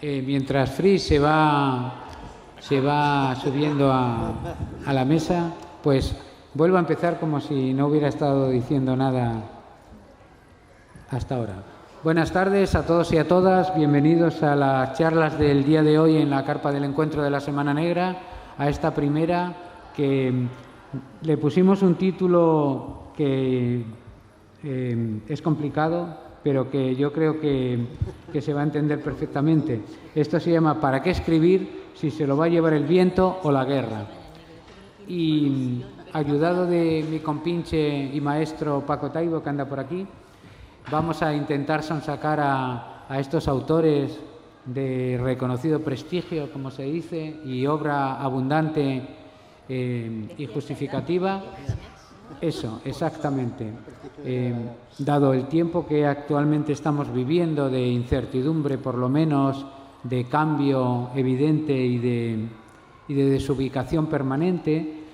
Mientras Fritz se va subiendo a la mesa, pues vuelvo a empezar como si no hubiera estado diciendo nada hasta ahora. Buenas tardes a todos y a todas, bienvenidos a las charlas del día de hoy en la carpa del encuentro de la Semana Negra, a esta primera que le pusimos un título que es complicado, pero que yo creo que se va a entender perfectamente. Esto se llama ¿Para qué escribir si se lo va a llevar el viento o la guerra? Y ayudado de mi compinche y maestro Paco Taibo, que anda por aquí, vamos a intentar sonsacar a estos autores de reconocido prestigio, como se dice, y obra abundante y justificativa. Eso, exactamente. Dado el tiempo que actualmente estamos viviendo de incertidumbre, por lo menos, de cambio evidente y de desubicación permanente,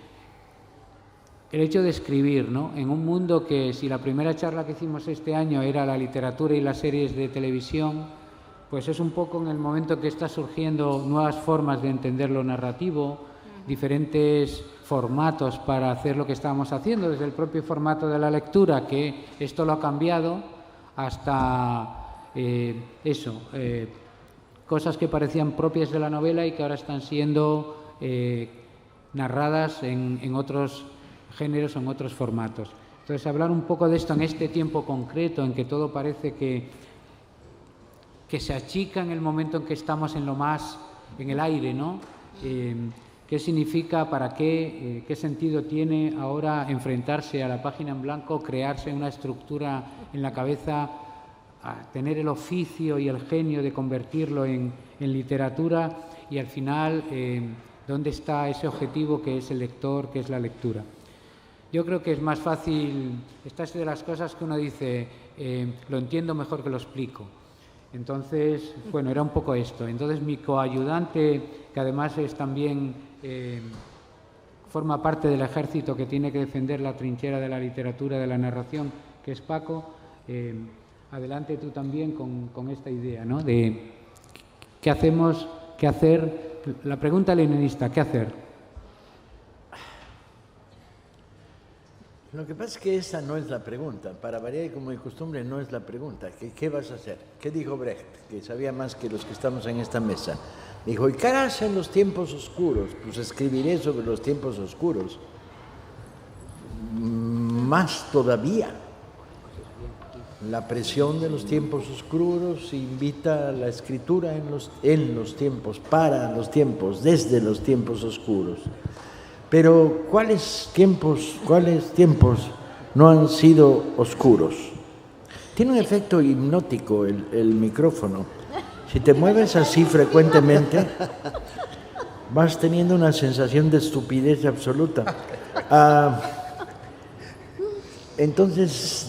el hecho de escribir, ¿no? En un mundo que, si la primera charla que hicimos este año era la literatura y las series de televisión, pues es un poco en el momento que está surgiendo nuevas formas de entender lo narrativo, diferentes formatos para hacer lo que estábamos haciendo, desde el propio formato de la lectura, que esto lo ha cambiado, hasta cosas que parecían propias de la novela y que ahora están siendo narradas en otros géneros o en otros formatos. Entonces, hablar un poco de esto en este tiempo concreto, en que todo parece que se achica en el momento en que estamos en lo más, en el aire, ¿no? ¿Qué significa, para qué sentido tiene ahora enfrentarse a la página en blanco, crearse una estructura en la cabeza, a tener el oficio y el genio de convertirlo en literatura y al final dónde está ese objetivo que es el lector, que es la lectura? Yo creo que es más fácil, esta es de las cosas que uno dice, lo entiendo mejor que lo explico. Entonces, bueno, era un poco esto. Entonces, mi coayudante, que además es también forma parte del ejército que tiene que defender la trinchera de la literatura, de la narración, que es Paco, adelante tú también con esta idea, ¿no? De qué hacemos, qué hacer, la pregunta leninista, ¿qué hacer? Lo que pasa es que esa no es la pregunta. Para variar, como de costumbre, no es la pregunta. ¿Qué vas a hacer? ¿Qué dijo Brecht? Que sabía más que los que estamos en esta mesa. Dijo, ¿y qué harás en los tiempos oscuros? Pues escribiré sobre los tiempos oscuros. Más todavía. La presión de los tiempos oscuros invita a la escritura en los tiempos, para los tiempos, desde los tiempos oscuros. Pero ¿cuáles tiempos no han sido oscuros? Tiene un efecto hipnótico el micrófono. Si te mueves así frecuentemente, vas teniendo una sensación de estupidez absoluta. Entonces,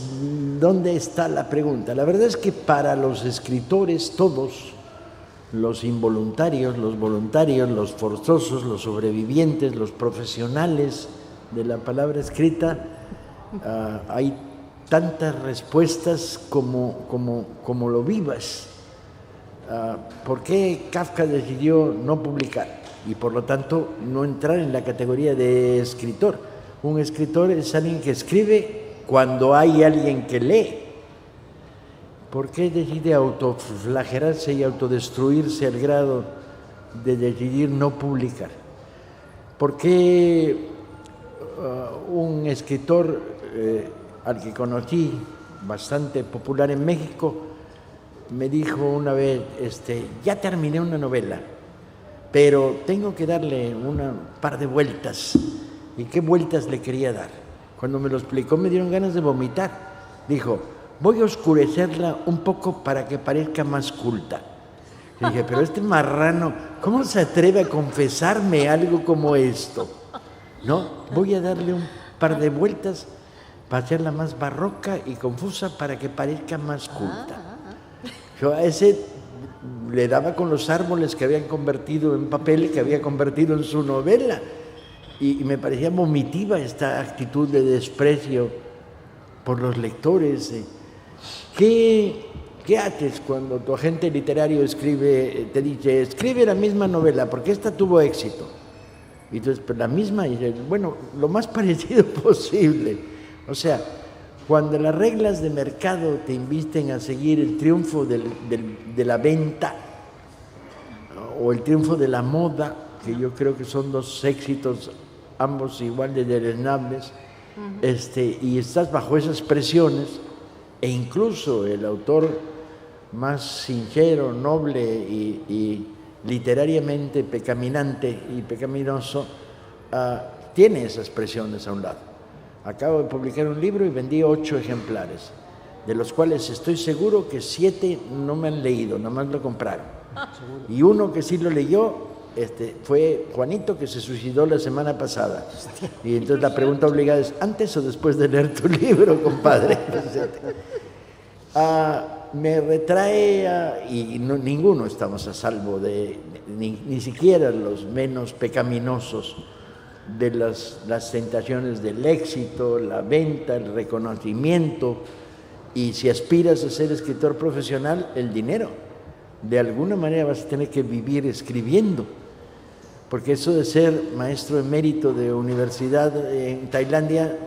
¿dónde está la pregunta? La verdad es que para los escritores todos, los involuntarios, los voluntarios, los forzosos, los sobrevivientes, los profesionales de la palabra escrita, hay tantas respuestas como lo vivas. ¿Por qué Kafka decidió no publicar y por lo tanto no entrar en la categoría de escritor? Un escritor es alguien que escribe cuando hay alguien que lee. ¿Por qué decide autoflagelarse y autodestruirse al grado de decidir no publicar? ¿Por qué un escritor al que conocí, bastante popular en México, me dijo una vez, ya terminé una novela, pero tengo que darle un par de vueltas? ¿Y qué vueltas le quería dar? Cuando me lo explicó me dieron ganas de vomitar. Dijo, voy a oscurecerla un poco para que parezca más culta. Le dije, pero este marrano, ¿cómo se atreve a confesarme algo como esto? No, voy a darle un par de vueltas para hacerla más barroca y confusa para que parezca más culta. Yo a ese le daba con los árboles que habían convertido en papel, que había convertido en su novela. Y me parecía vomitiva esta actitud de desprecio por los lectores. ¿Qué ¿qué haces cuando tu agente literario te dice, escribe la misma novela, porque esta tuvo éxito? Y entonces, pues la misma, y dices, bueno, lo más parecido posible. O sea, cuando las reglas de mercado te inviten a seguir el triunfo de la venta o el triunfo de la moda, que yo creo que son dos éxitos ambos igual de deleznables, y estás bajo esas presiones, e incluso el autor más sincero, noble y literariamente pecaminante y pecaminoso tiene esas presiones a un lado. Acabo de publicar un libro y vendí 8 ejemplares, de los cuales estoy seguro que 7 no me han leído, nomás lo compraron. Y uno que sí lo leyó fue Juanito, que se suicidó la semana pasada. Y entonces la pregunta obligada es, ¿antes o después de leer tu libro, compadre? Me retrae, y ninguno estamos a salvo de, ni siquiera los menos pecaminosos, de las tentaciones del éxito, la venta, el reconocimiento, y si aspiras a ser escritor profesional, el dinero. De alguna manera vas a tener que vivir escribiendo, porque eso de ser maestro emérito de universidad en Tailandia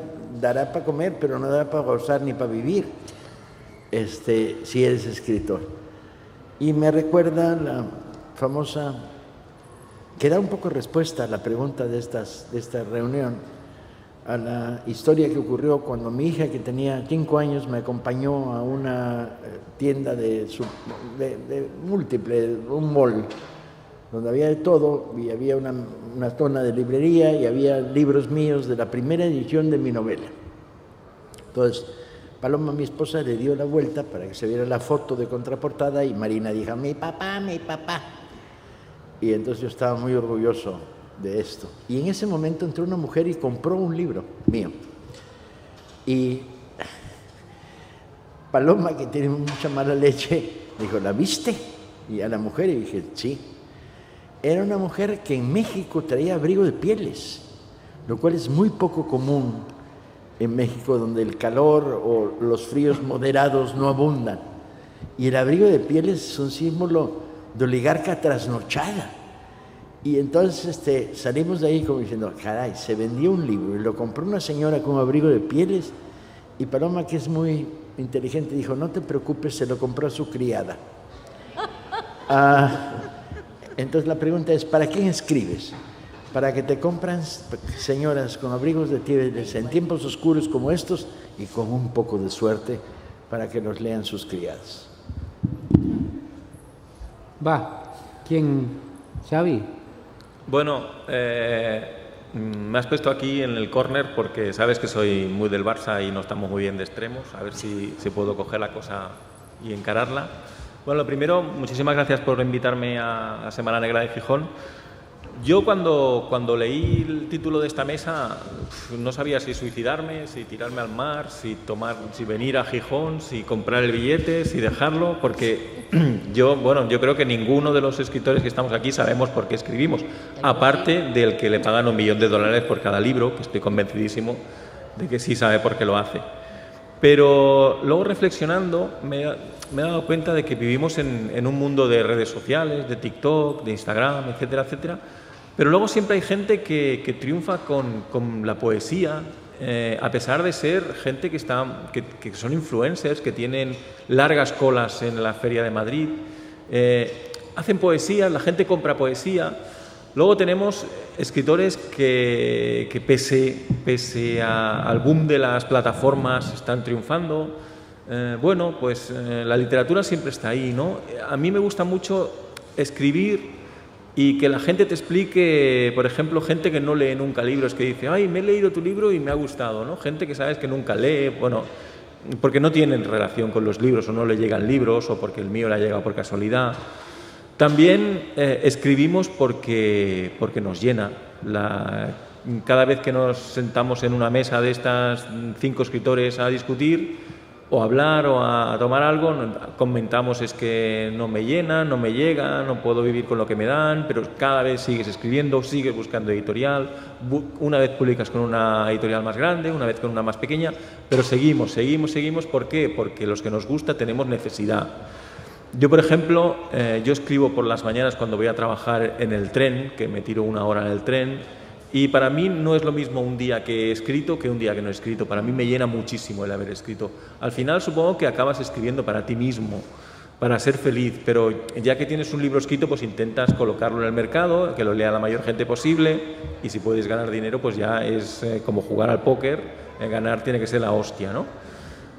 dará para comer, pero no dará para gozar ni para vivir, si eres escritor. Y me recuerda la famosa, que da un poco respuesta a la pregunta de esta reunión, a la historia que ocurrió cuando mi hija, que tenía 5 años, me acompañó a una tienda de múltiple, un mall, donde había de todo, y había una zona de librería, y había libros míos de la primera edición de mi novela. Entonces, Paloma, mi esposa, le dio la vuelta para que se viera la foto de contraportada, y Marina dijo, mi papá, mi papá. Y entonces yo estaba muy orgulloso de esto. Y en ese momento entró una mujer y compró un libro mío. Y Paloma, que tiene mucha mala leche, dijo, ¿la viste? Y a la mujer, y dije, sí. Era una mujer que en México traía abrigo de pieles, lo cual es muy poco común en México, donde el calor o los fríos moderados no abundan. Y el abrigo de pieles es un símbolo de oligarca trasnochada. Y entonces salimos de ahí como diciendo, caray, se vendió un libro y lo compró una señora con abrigo de pieles, y Paloma, que es muy inteligente, dijo, no te preocupes, se lo compró a su criada. Entonces la pregunta es, ¿para quién escribes? ¿Para que te compran señoras con abrigos de pieles en tiempos oscuros como estos, y con un poco de suerte para que los lean sus criadas? Va, ¿quién? ¿Xavi? Bueno, me has puesto aquí en el córner porque sabes que soy muy del Barça y no estamos muy bien de extremos. A ver si puedo coger la cosa y encararla. Bueno, lo primero, muchísimas gracias por invitarme a la Semana Negra de Gijón. Yo cuando leí el título de esta mesa no sabía si suicidarme, si tirarme al mar, si venir a Gijón, si comprar el billete, si dejarlo, porque yo creo que ninguno de los escritores que estamos aquí sabemos por qué escribimos, aparte del que le pagan $1 millón por cada libro, que estoy convencidísimo de que sí sabe por qué lo hace. Pero luego, reflexionando, me he dado cuenta de que vivimos en un mundo de redes sociales, de TikTok, de Instagram, etcétera, etcétera. Pero luego siempre hay gente que triunfa con la poesía, a pesar de ser gente que son influencers, que tienen largas colas en la Feria de Madrid. Hacen poesía, la gente compra poesía. Luego tenemos escritores que pese al boom de las plataformas están triunfando. La literatura siempre está ahí, ¿no? A mí me gusta mucho escribir y que la gente te explique, por ejemplo, gente que no lee nunca libros, que dice, ay, me he leído tu libro y me ha gustado, ¿no? Gente que sabes que nunca lee, porque no tienen relación con los libros o no le llegan libros, o porque el mío le ha llegado por casualidad. También escribimos porque nos llena. Cada vez que nos sentamos en una mesa de estas 5 escritores a discutir, o a hablar o a tomar algo, comentamos es que no me llena, no me llega, no puedo vivir con lo que me dan, pero cada vez sigues escribiendo, sigues buscando editorial, una vez publicas con una editorial más grande, una vez con una más pequeña, pero seguimos. ¿Por qué? Porque los que nos gusta tenemos necesidad. Yo, por ejemplo, yo escribo por las mañanas cuando voy a trabajar en el tren, que me tiro 1 hora en el tren, y para mí no es lo mismo un día que he escrito que un día que no he escrito. Para mí me llena muchísimo el haber escrito. Al final supongo que acabas escribiendo para ti mismo, para ser feliz, pero ya que tienes un libro escrito, pues intentas colocarlo en el mercado, que lo lea la mayor gente posible, y si puedes ganar dinero, pues ya es como jugar al póker, ganar tiene que ser la hostia, ¿no?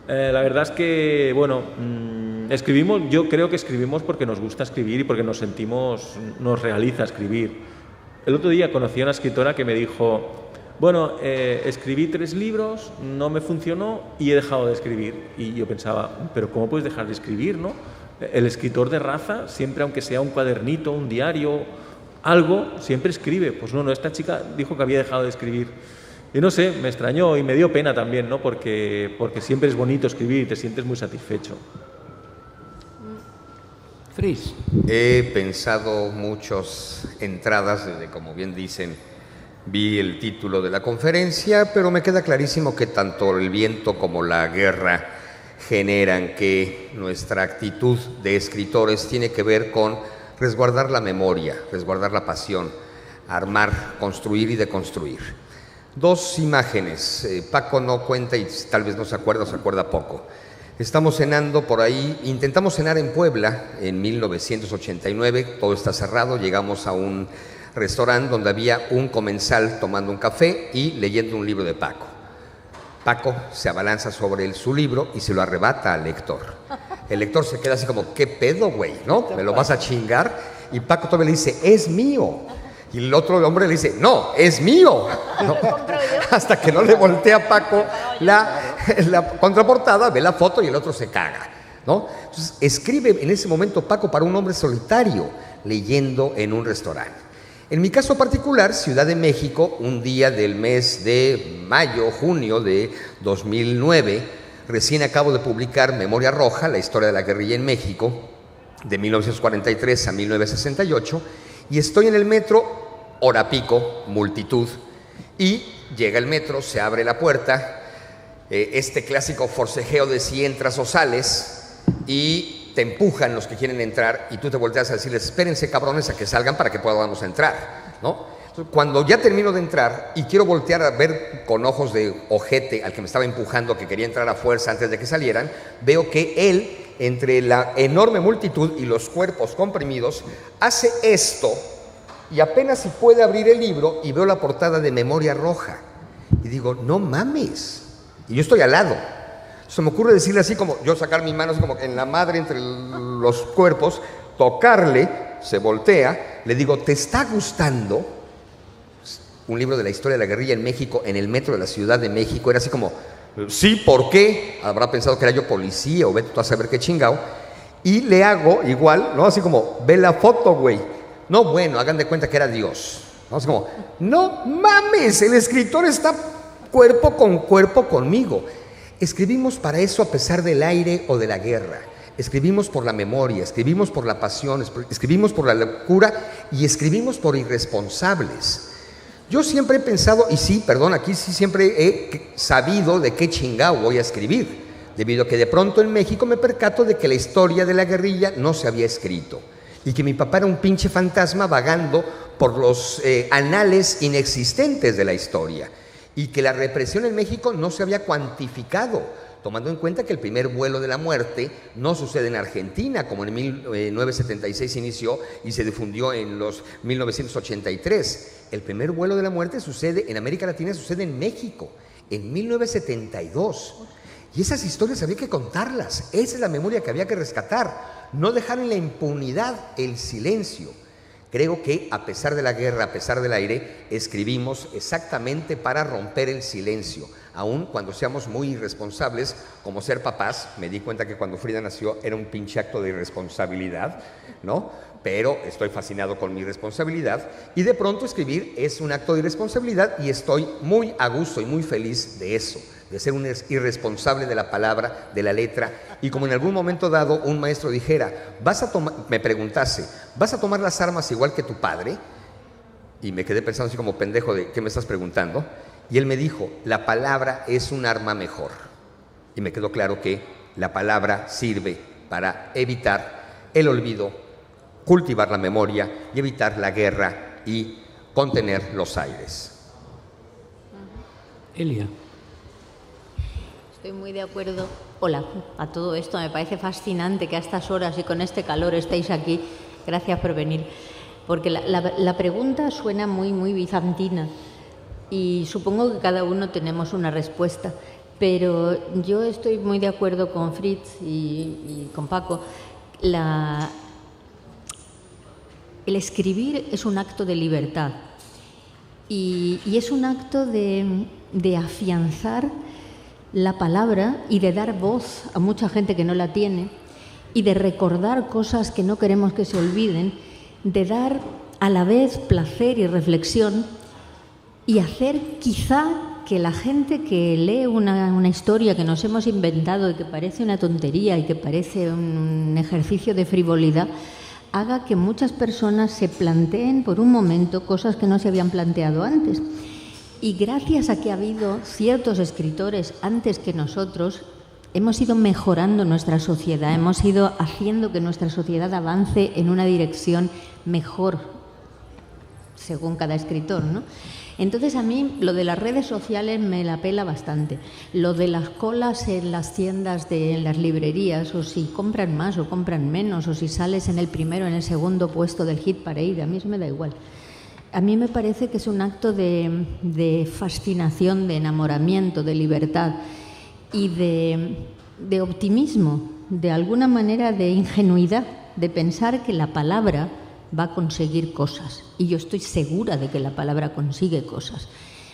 La verdad es que, bueno, escribimos, yo creo que escribimos porque nos gusta escribir y porque nos realiza escribir. El otro día conocí a una escritora que me dijo, bueno, escribí 3 libros, no me funcionó y he dejado de escribir. Y yo pensaba, pero ¿cómo puedes dejar de escribir, no? El escritor de raza, siempre, aunque sea un cuadernito, un diario, algo, siempre escribe. Pues no, esta chica dijo que había dejado de escribir. Y no sé, me extrañó y me dio pena también, ¿no? Porque siempre es bonito escribir y te sientes muy satisfecho. Fris. He pensado muchas entradas, desde, como bien dicen, vi el título de la conferencia, pero me queda clarísimo que tanto el viento como la guerra generan que nuestra actitud de escritores tiene que ver con resguardar la memoria, resguardar la pasión, armar, construir y deconstruir. 2 imágenes. Paco no cuenta y tal vez no se acuerda o se acuerda poco. Estamos cenando por ahí, intentamos cenar en Puebla en 1989, todo está cerrado, llegamos a un restaurante donde había un comensal tomando un café y leyendo un libro de Paco. Paco se abalanza sobre su libro y se lo arrebata al lector. El lector se queda así como, ¿qué pedo, güey? ¿No? ¿Me lo vas a chingar? Y Paco todavía le dice, es mío. Y el otro hombre le dice, no, es mío. ¿No? Hasta que no le voltea a Paco la contraportada, ve la foto y el otro se caga, ¿no? Entonces, escribe en ese momento Paco para un hombre solitario, leyendo en un restaurante. En mi caso particular, Ciudad de México, un día del mes de mayo, junio de 2009, recién acabo de publicar Memoria Roja, la historia de la guerrilla en México, de 1943 a 1968, y estoy en el metro, hora pico, multitud, y llega el metro, se abre la puerta, este clásico forcejeo de si entras o sales, y te empujan los que quieren entrar, y tú te volteas a decirles, espérense cabrones a que salgan para que podamos entrar, ¿no? Entonces, cuando ya termino de entrar y quiero voltear a ver con ojos de ojete al que me estaba empujando, que quería entrar a fuerza antes de que salieran, veo que él, entre la enorme multitud y los cuerpos comprimidos, hace esto, y apenas si puede abrir el libro y veo la portada de Memoria Roja. Y digo, no mames. Y yo estoy al lado. Se me ocurre decirle así como, yo sacar mis manos como en la madre entre los cuerpos, tocarle, se voltea, le digo, ¿te está gustando? Un libro de la historia de la guerrilla en México, en el metro de la Ciudad de México. Era así como, sí, ¿por qué? Habrá pensado que era yo policía o vete tú a saber qué chingado. Y le hago igual, ¿no? Así como, ve la foto, güey. No, bueno, hagan de cuenta que era Dios. ¿No? Así como, no mames, el escritor está cuerpo con cuerpo conmigo. Escribimos para eso a pesar del aire o de la guerra. Escribimos por la memoria, escribimos por la pasión, escribimos por la locura y escribimos por irresponsables. Yo siempre he pensado, y sí, perdón, aquí sí siempre he sabido de qué chingado voy a escribir, debido a que de pronto en México me percato de que la historia de la guerrilla no se había escrito y que mi papá era un pinche fantasma vagando por los anales inexistentes de la historia y que la represión en México no se había cuantificado, tomando en cuenta que el primer vuelo de la muerte no sucede en Argentina, como en 1976 inició y se difundió en los 1983. El primer vuelo de la muerte sucede en América Latina, sucede en México, en 1972. Y esas historias había que contarlas, esa es la memoria que había que rescatar, no dejar en la impunidad el silencio. Creo que a pesar de la guerra, a pesar del aire, escribimos exactamente para romper el silencio, aun cuando seamos muy irresponsables, como ser papás. Me di cuenta que cuando Frida nació era un pinche acto de irresponsabilidad, ¿no? Pero estoy fascinado con mi responsabilidad y de pronto escribir es un acto de irresponsabilidad y estoy muy a gusto y muy feliz de eso. de ser un irresponsable de la palabra, de la letra, y como en algún momento dado un maestro dijera, me preguntase, ¿vas a tomar las armas igual que tu padre? Y me quedé pensando así como pendejo de, ¿qué me estás preguntando? Y él me dijo, la palabra es un arma mejor. Y me quedó claro que la palabra sirve para evitar el olvido, cultivar la memoria y evitar la guerra y contener los aires. Elia. Estoy muy de acuerdo. Hola, a todo esto me parece fascinante que a estas horas y con este calor estéis aquí. Gracias por venir. Porque la pregunta suena muy, muy bizantina y supongo que cada uno tenemos una respuesta. Pero yo estoy muy de acuerdo con Fritz y con Paco. El escribir es un acto de libertad y es un acto de afianzar la palabra y de dar voz a mucha gente que no la tiene y de recordar cosas que no queremos que se olviden, de dar a la vez placer y reflexión y hacer quizá que la gente que lee una historia que nos hemos inventado y que parece una tontería y que parece un ejercicio de frivolidad, haga que muchas personas se planteen por un momento cosas que no se habían planteado antes. Y gracias a que ha habido ciertos escritores antes que nosotros, hemos ido mejorando nuestra sociedad, hemos ido haciendo que nuestra sociedad avance en una dirección mejor, según cada escritor, ¿no? Entonces a mí lo de las redes sociales me la pela bastante. Lo de las colas en las tiendas, en las librerías, o si compran más o compran menos, o si sales en el primero o en el segundo puesto del hit parade, a mí eso me da igual. A mí me parece que es un acto de fascinación, de enamoramiento, de libertad y de optimismo, de alguna manera de ingenuidad, de pensar que la palabra va a conseguir cosas. Y yo estoy segura de que la palabra consigue cosas.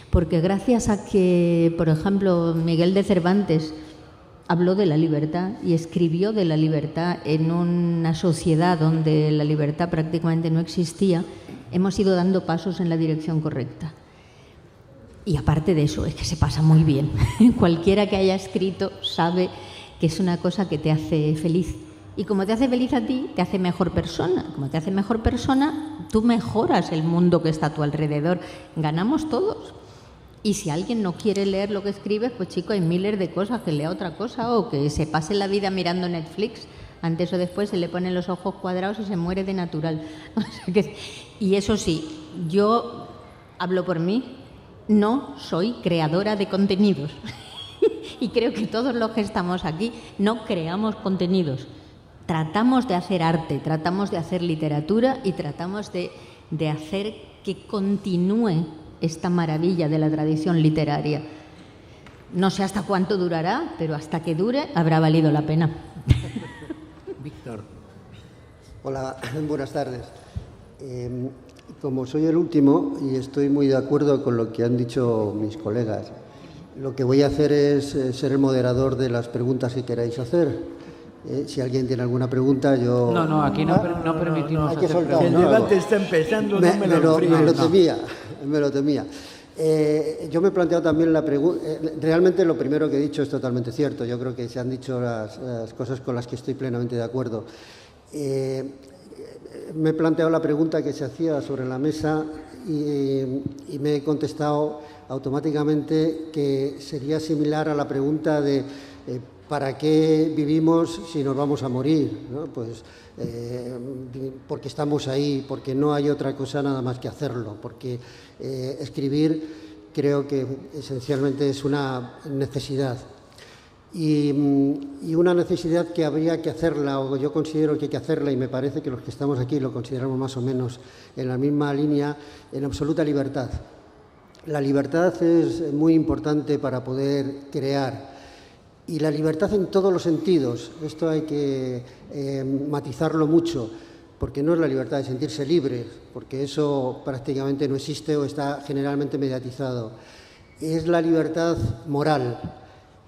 Porque gracias a que, por ejemplo, Miguel de Cervantes habló de la libertad y escribió de la libertad en una sociedad donde la libertad prácticamente no existía, hemos ido dando pasos en la dirección correcta. Y aparte de eso, es que se pasa muy bien. Cualquiera que haya escrito sabe que es una cosa que te hace feliz. Y como te hace feliz a ti, te hace mejor persona. Como te hace mejor persona, tú mejoras el mundo que está a tu alrededor. Ganamos todos. Y si alguien no quiere leer lo que escribes, pues chico, hay miles de cosas, que lea otra cosa o que se pase la vida mirando Netflix. Antes o después se le ponen los ojos cuadrados y se muere de natural. O sea que, y eso sí, yo hablo por mí, no soy creadora de contenidos. Y creo que todos los que estamos aquí no creamos contenidos. Tratamos de hacer arte, tratamos de hacer literatura y tratamos de hacer que continúe esta maravilla de la tradición literaria. No sé hasta cuánto durará, pero hasta que dure habrá valido la pena. Víctor. Hola, buenas tardes. Como soy el último y estoy muy de acuerdo con lo que han dicho mis colegas, lo que voy a hacer es ser el moderador de las preguntas que queráis hacer. Si alguien tiene alguna pregunta, yo... No, aquí no permitimos hay que hacer soltar. El debate está empezando, Me lo temía. Yo me he planteado también la pregunta... realmente lo primero que he dicho es totalmente cierto. Yo creo que se han dicho las cosas con las que estoy plenamente de acuerdo. Me he planteado la pregunta que se hacía sobre la mesa y me he contestado automáticamente que sería similar a la pregunta de ¿para qué vivimos si nos vamos a morir? ¿No? Pues porque estamos ahí, porque no hay otra cosa nada más que hacerlo, porque escribir creo que esencialmente es una necesidad. Y una necesidad que habría que hacerla, o yo considero que hay que hacerla, y me parece que los que estamos aquí lo consideramos más o menos en la misma línea, en absoluta libertad. La libertad es muy importante para poder crear. Y la libertad en todos los sentidos, esto hay que matizarlo mucho, porque no es la libertad de sentirse libre, porque eso prácticamente no existe o está generalmente mediatizado. Es la libertad moral,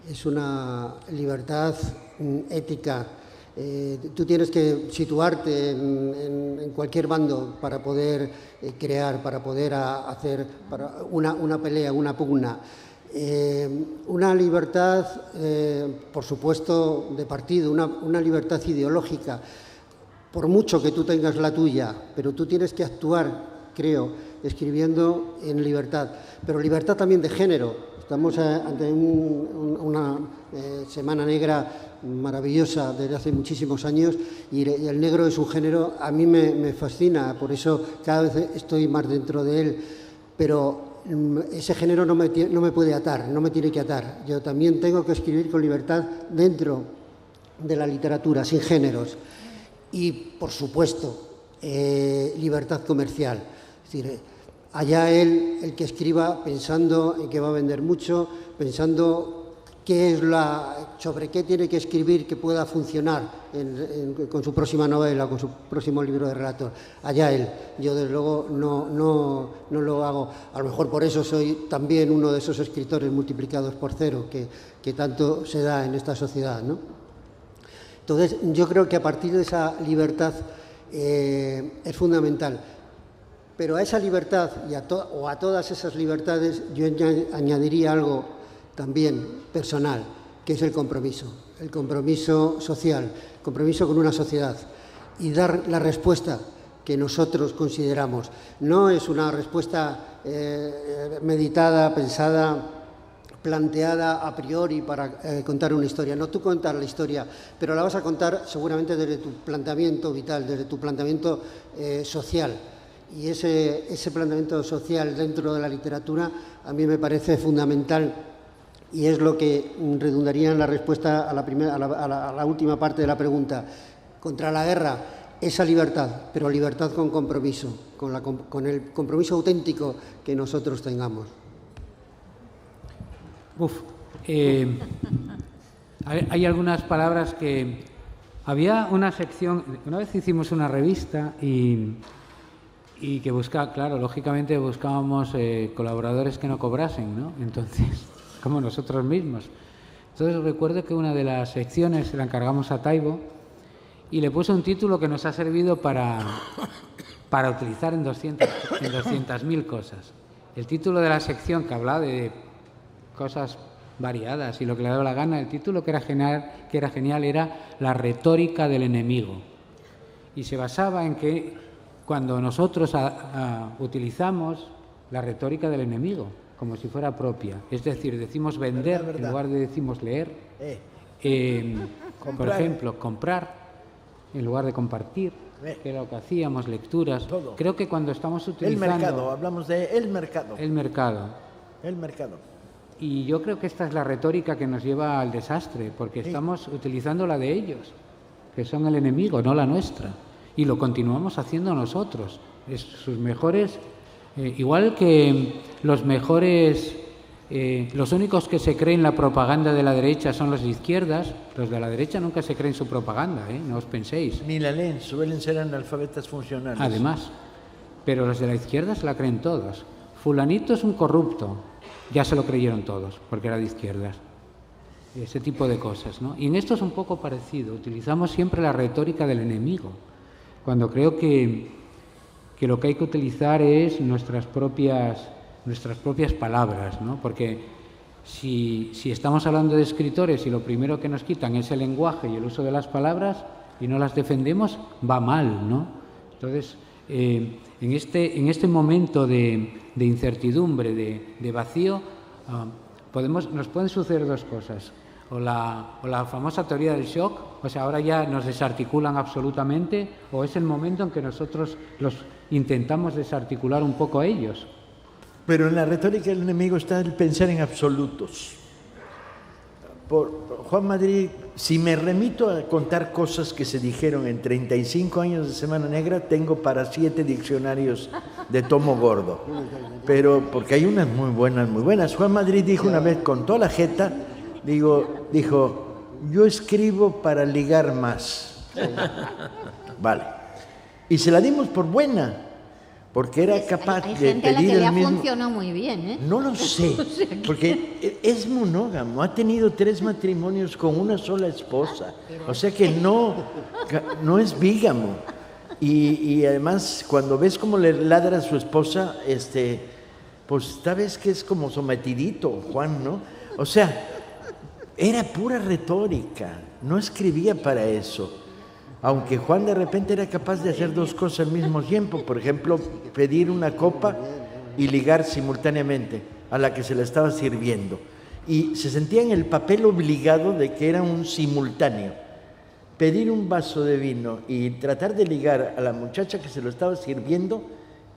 es una libertad ética. Tú tienes que situarte en cualquier bando para poder crear, para poder hacer una pelea, una pugna. Una libertad, por supuesto, de partido, una libertad ideológica, por mucho que tú tengas la tuya, pero tú tienes que actuar, creo, escribiendo en libertad, pero libertad también de género. Estamos ante una semana negra maravillosa desde hace muchísimos años y el negro es un género, a mí me fascina, por eso cada vez estoy más dentro de él, pero ese género no me puede atar, no me tiene que atar. Yo también tengo que escribir con libertad dentro de la literatura, sin géneros. Y, por supuesto, libertad comercial. Es decir, allá él, el que escriba pensando en que va a vender mucho, pensando sobre qué tiene que escribir que pueda funcionar con su próxima novela, con su próximo libro de relatos. Allá él. Yo, desde luego, no lo hago. A lo mejor por eso soy también uno de esos escritores multiplicados por cero que tanto se da en esta sociedad, ¿no? Entonces, yo creo que a partir de esa libertad es fundamental. Pero a esa libertad o a todas esas libertades yo añadiría algo también personal, que es el compromiso social, el compromiso con una sociedad y dar la respuesta que nosotros consideramos. No es una respuesta meditada, pensada, planteada a priori para contar una historia. No tú contar la historia, pero la vas a contar seguramente desde tu planteamiento vital, desde tu planteamiento social. Y ese planteamiento social dentro de la literatura a mí me parece fundamental y es lo que redundaría en la respuesta a la última parte de la pregunta. Contra la guerra, esa libertad, pero libertad con compromiso, con el compromiso auténtico que nosotros tengamos. Hay algunas palabras que... Había una sección, una vez hicimos una revista y que buscaba, claro, lógicamente buscábamos colaboradores que no cobrasen, ¿no? Entonces, como nosotros mismos. Entonces recuerdo que una de las secciones se la encargamos a Taibo y le puse un título que nos ha servido para utilizar en 200.000 cosas. El título de la sección, que hablaba de cosas variadas y lo que le daba la gana, el título que era genial era La retórica del enemigo. Y se basaba en que cuando nosotros utilizamos la retórica del enemigo como si fuera propia, es decir, decimos vender en lugar de decimos leer, por ejemplo, comprar en lugar de compartir, que era lo que hacíamos, lecturas. Todo. Creo que cuando estamos utilizando... El mercado, hablamos de el mercado. El mercado. El mercado. Y yo creo que esta es la retórica que nos lleva al desastre, porque estamos utilizando la de ellos, que son el enemigo, no la nuestra. Y lo continuamos haciendo nosotros. Sus mejores, igual que los mejores, los únicos que se creen la propaganda de la derecha son los de izquierdas. Los de la derecha nunca se creen su propaganda, no os penséis. Ni la leen, suelen ser analfabetas funcionales. Además, pero los de la izquierda se la creen todos. Fulanito es un corrupto. Ya se lo creyeron todos, porque era de izquierdas. Ese tipo de cosas, ¿no? Y en esto es un poco parecido. Utilizamos siempre la retórica del enemigo, cuando creo que lo que hay que utilizar es nuestras propias palabras, ¿no? Porque si estamos hablando de escritores y lo primero que nos quitan es el lenguaje y el uso de las palabras y no las defendemos, va mal, ¿no? Entonces, en este momento de incertidumbre, de vacío, nos pueden suceder dos cosas. O la famosa teoría del shock, o sea, ahora ya nos desarticulan absolutamente, o es el momento en que nosotros los intentamos desarticular un poco a ellos. Pero en la retórica del enemigo está el pensar en absolutos. Por Juan Madrid, si me remito a contar cosas que se dijeron en 35 años de Semana Negra, tengo para 7 diccionarios de tomo gordo. Pero porque hay unas muy buenas. Juan Madrid dijo una vez con toda la jeta, dijo, yo escribo para ligar más. Vale. Y se la dimos por buena. Porque era capaz hay de gente pedir a la que le el ha mismo... funcionado muy bien, ¿eh? No lo sé, porque es monógamo, ha tenido 3 matrimonios con una sola esposa, o sea que no es bígamo. Y además, cuando ves cómo le ladra a su esposa, pues sabes que es como sometidito, Juan, ¿no? O sea, era pura retórica, no escribía para eso. Aunque Juan de repente era capaz de hacer dos cosas al mismo tiempo, por ejemplo, pedir una copa y ligar simultáneamente a la que se la estaba sirviendo. Y se sentía en el papel obligado de que era un simultáneo. Pedir un vaso de vino y tratar de ligar a la muchacha que se lo estaba sirviendo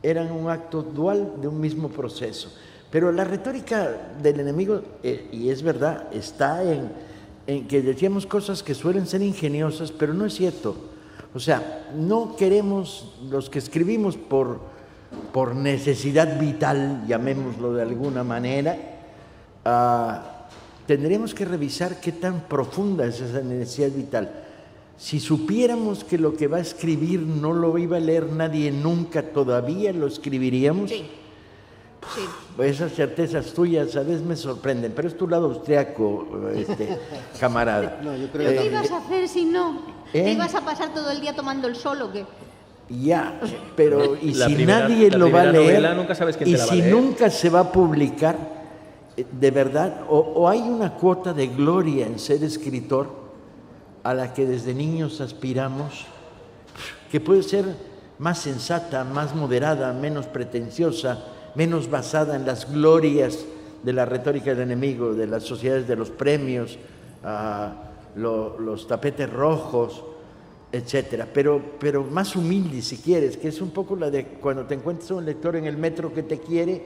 eran un acto dual de un mismo proceso. Pero la retórica del enemigo, y es verdad, está en que decíamos cosas que suelen ser ingeniosas, pero no es cierto. O sea, no queremos, los que escribimos por necesidad vital, llamémoslo de alguna manera, tendríamos que revisar qué tan profunda es esa necesidad vital. Si supiéramos que lo que va a escribir no lo iba a leer nadie nunca, ¿todavía lo escribiríamos? Sí. Sí. Esas certezas tuyas a veces me sorprenden, pero es tu lado austriaco, camarada. No, yo creo que ¿Qué ibas a hacer si no? ¿Eh? ¿Te ibas a pasar todo el día tomando el sol o qué? Ya, pero y La si primera- nadie la lo va a primera leer, novela nunca sabes quién y te la va a si leer. nunca se va a publicar, de verdad, o hay una cuota de gloria en ser escritor a la que desde niños aspiramos, que puede ser más sensata, más moderada, menos pretenciosa, menos basada en las glorias de la retórica del enemigo, de las sociedades de los premios, los tapetes rojos, etcétera, pero más humilde si quieres, que es un poco la de cuando te encuentras un lector en el metro que te quiere.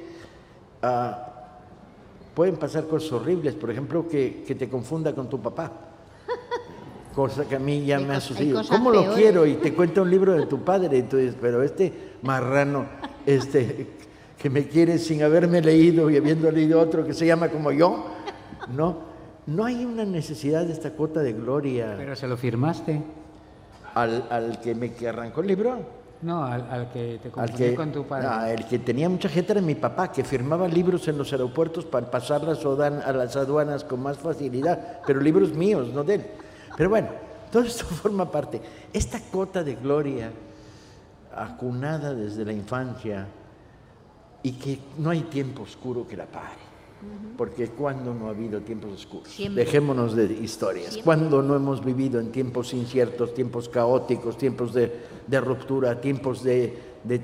Pueden pasar cosas horribles, por ejemplo, que te confunda con tu papá, cosa que a mí ya me ha sucedido. cosas ¿Cómo lo peores? quiero? Y te cuenta un libro de tu padre, y tú dices, pero este marrano, que me quiere sin haberme leído y habiendo leído otro que se llama como yo, no hay una necesidad de esta cuota de gloria. Pero se lo firmaste. Al que arrancó el libro, No, al que te al confundió con tu padre. el que tenía mucha gente era mi papá, que firmaba libros en los aeropuertos para pasarlas a las aduanas con más facilidad, pero libros míos, no de él. Pero bueno, todo esto forma parte. Esta cuota de gloria acunada desde la infancia y que no hay tiempo oscuro que la pare. Porque cuando no ha habido tiempos oscuros, Siempre. dejémonos de historias. Siempre. Cuando no hemos vivido en tiempos inciertos, tiempos caóticos, tiempos de ruptura, tiempos de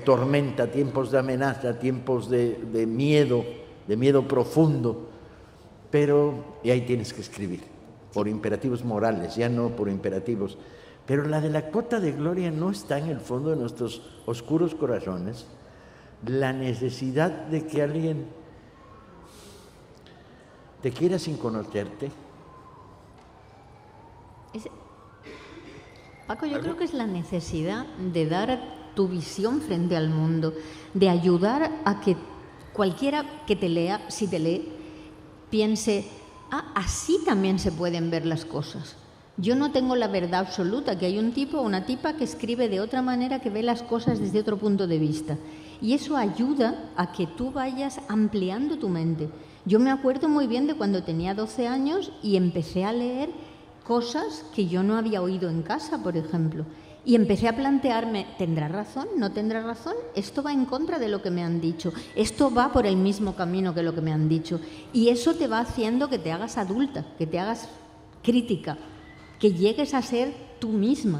tormenta, tiempos de amenaza, tiempos de miedo profundo. Pero, y ahí tienes que escribir, por imperativos morales, ya no por imperativos. Pero la de la cuota de gloria no está en el fondo de nuestros oscuros corazones. La necesidad de que alguien te quiera sin conocerte. Paco, yo creo que es la necesidad de dar tu visión frente al mundo, de ayudar a que cualquiera que te lea, si te lee, piense, así también se pueden ver las cosas. Yo no tengo la verdad absoluta, que hay un tipo o una tipa que escribe de otra manera, que ve las cosas desde otro punto de vista. Y eso ayuda a que tú vayas ampliando tu mente. Yo me acuerdo muy bien de cuando tenía 12 años y empecé a leer cosas que yo no había oído en casa, por ejemplo. Y empecé a plantearme, ¿tendrá razón? ¿No tendrá razón? Esto va en contra de lo que me han dicho. Esto va por el mismo camino que lo que me han dicho. Y eso te va haciendo que te hagas adulta, que te hagas crítica, que llegues a ser tú misma.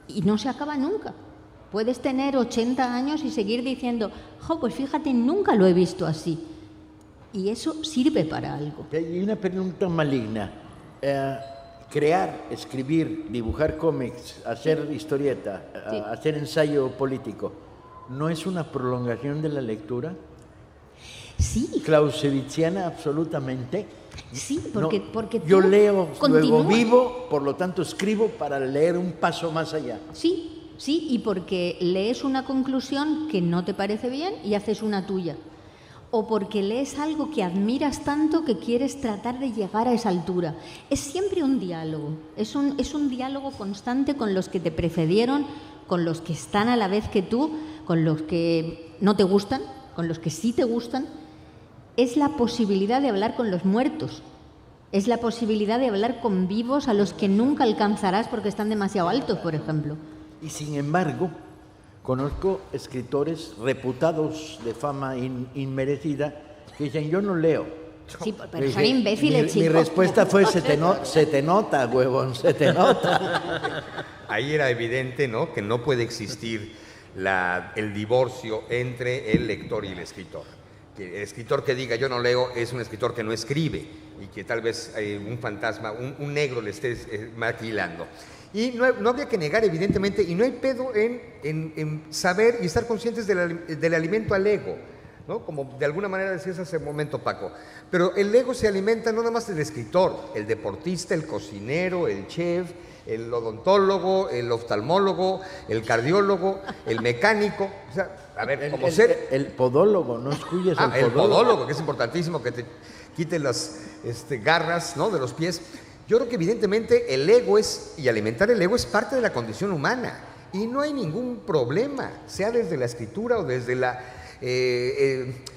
Y no se acaba nunca. Puedes tener 80 años y seguir diciendo, pues fíjate, nunca lo he visto así. Y eso sirve para algo. Y una pregunta maligna. Crear, escribir, dibujar cómics, hacer historieta, Sí. hacer ensayo político, ¿no es una prolongación de la lectura? Sí, Clausewitziana absolutamente. sí, No, porque yo tú leo, luego continúas. vivo, por lo tanto escribo para leer un paso más allá. Sí, y porque lees una conclusión que no te parece bien y haces una tuya. O porque lees algo que admiras tanto que quieres tratar de llegar a esa altura. Es siempre un diálogo, es un diálogo constante con los que te precedieron, con los que están a la vez que tú, con los que no te gustan, con los que sí te gustan. Es la posibilidad de hablar con los muertos, es la posibilidad de hablar con vivos a los que nunca alcanzarás porque están demasiado altos, por ejemplo. Y sin embargo, Conozco escritores reputados de fama inmerecida que dicen, yo no leo. Sí, pero son imbéciles, chicos. Mi respuesta fue, se te nota, huevón, se te nota. Ahí era evidente, ¿no?, que no puede existir el divorcio entre el lector y el escritor. Que el escritor que diga yo no leo es un escritor que no escribe y que tal vez un fantasma, un negro le esté maquilando. Y no habría que negar, evidentemente, y no hay pedo en saber y estar conscientes del alimento al ego, ¿no? Como de alguna manera decías hace un momento, Paco. Pero el ego se alimenta no nada más del escritor, el deportista, el cocinero, el chef, el odontólogo, el oftalmólogo, el cardiólogo, el mecánico. O sea, a ver, como el podólogo, no escuyes el podólogo, que es importantísimo que te quiten las garras, ¿no?, de los pies. Yo creo que evidentemente el ego y alimentar el ego es parte de la condición humana y no hay ningún problema, sea desde la escritura o desde la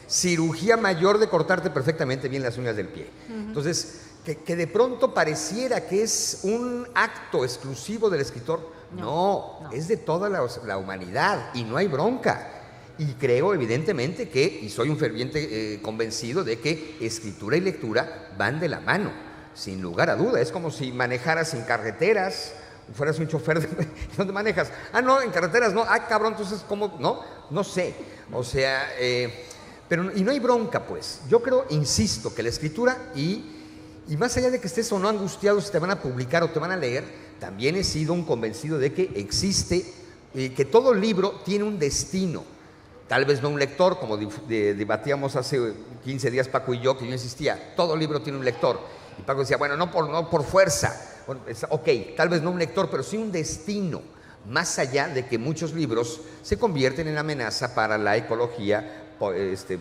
cirugía mayor de cortarte perfectamente bien las uñas del pie. Entonces, que de pronto pareciera que es un acto exclusivo del escritor, no. Es de toda la humanidad y no hay bronca. Y creo evidentemente y soy un ferviente convencido de que escritura y lectura van de la mano. Sin lugar a duda, es como si manejaras en carreteras, fueras un chofer ¿dónde manejas? No, en carreteras no, cabrón, entonces ¿cómo? No sé, o sea, pero y no hay bronca, pues. Yo creo, insisto, que la escritura y más allá de que estés o no angustiado si te van a publicar o te van a leer, también he sido un convencido de que existe, que todo libro tiene un destino. Tal vez no un lector, como debatíamos hace 15 días Paco y yo, que yo insistía, todo libro tiene un lector. Y Paco decía, bueno, no por fuerza. Bueno, ok, tal vez no un lector, pero sí un destino. Más allá de que muchos libros se convierten en amenaza para la ecología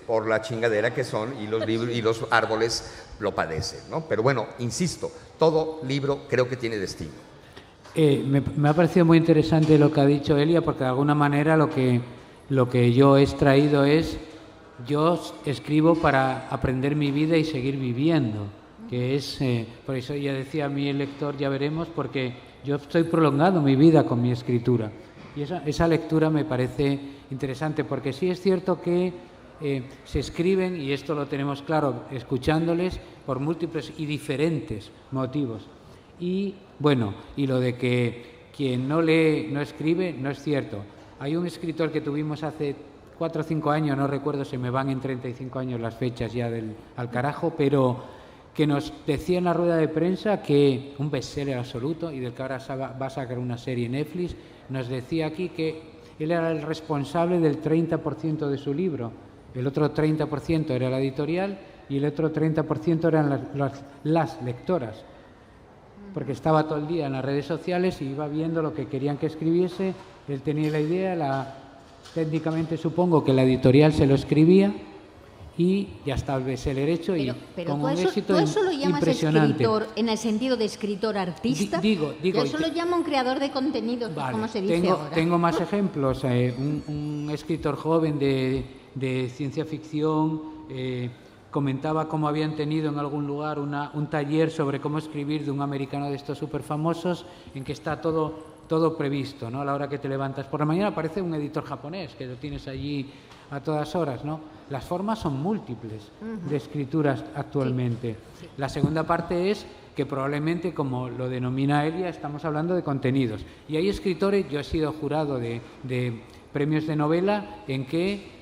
por la chingadera que son y los libros y los árboles lo padecen, ¿no? Pero bueno, insisto, todo libro creo que tiene destino. Me ha parecido muy interesante lo que ha dicho Elia, porque de alguna manera lo que yo he extraído es, yo escribo para aprender mi vida y seguir viviendo, que es, por eso ya decía a mí el lector, ya veremos, porque yo estoy prolongando mi vida con mi escritura. Y esa lectura me parece interesante, porque sí es cierto que se escriben, y esto lo tenemos claro escuchándoles, por múltiples y diferentes motivos. Y bueno, y lo de que quien no lee no escribe, no es cierto. Hay un escritor que tuvimos hace 4 o 5 años, no recuerdo, se me van en 35 años las fechas ya al carajo, pero que nos decía en la rueda de prensa que un bestseller absoluto y del que ahora va a sacar una serie en Netflix, nos decía aquí que él era el responsable del 30% de su libro, el otro 30% era la editorial y el otro 30% eran las lectoras, porque estaba todo el día en las redes sociales y iba viendo lo que querían que escribiese. Él tenía la idea, técnicamente supongo que la editorial se lo escribía y ya está el bestseller hecho pero con un éxito ¿tú eso lo llamas impresionante. Escritor en el sentido de escritor artista? Digo, yo eso lo llamo un creador de contenidos, vale, como se dice ahora. Tengo más ejemplos. Un escritor joven de ciencia ficción comentaba cómo habían tenido en algún lugar un taller sobre cómo escribir de un americano de estos súper famosos, en que está todo previsto, ¿no? A la hora que te levantas por la mañana parece un editor japonés, que lo tienes allí a todas horas, ¿no? Las formas son múltiples de escrituras actualmente. Sí. La segunda parte es que probablemente, como lo denomina Elia, estamos hablando de contenidos. Y hay escritores, yo he sido jurado de premios de novela, en que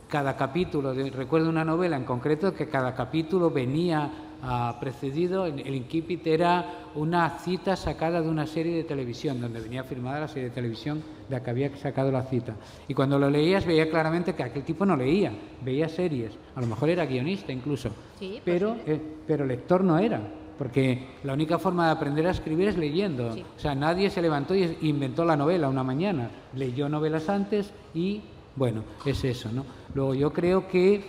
cada capítulo, recuerdo una novela en concreto, que cada capítulo venía precedido, el incipit era una cita sacada de una serie de televisión, donde venía firmada la serie de televisión de la que había sacado la cita. Y cuando lo leías veía claramente que aquel tipo no leía, veía series, a lo mejor era guionista incluso, sí, pero lector no era, porque la única forma de aprender a escribir es leyendo. Sí. O sea, nadie se levantó y inventó la novela una mañana, leyó novelas antes y, bueno, es eso, ¿no? Luego yo creo que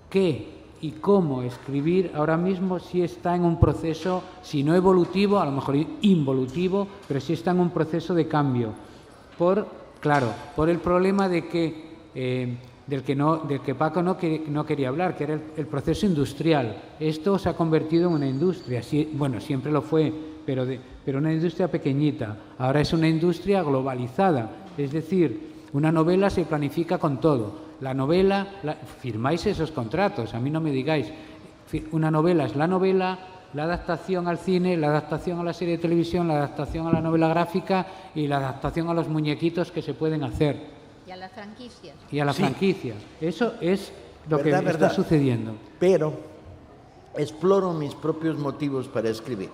qué y cómo escribir ahora mismo sí está en un proceso, si no evolutivo, a lo mejor involutivo, pero sí está en un proceso de cambio. Por el problema de que del que Paco no quería hablar, que era el proceso industrial. Esto se ha convertido en una industria, bueno, siempre lo fue, pero una industria pequeñita. Ahora es una industria globalizada, es decir, una novela se planifica con todo. La novela, firmáis esos contratos, a mí no me digáis. Una novela es la novela, la adaptación al cine, la adaptación a la serie de televisión, la adaptación a la novela gráfica y la adaptación a los muñequitos que se pueden hacer. Y a las franquicias. Y a las franquicias. Eso es lo que ¿Verdad? está sucediendo. Pero exploro mis propios motivos para escribir.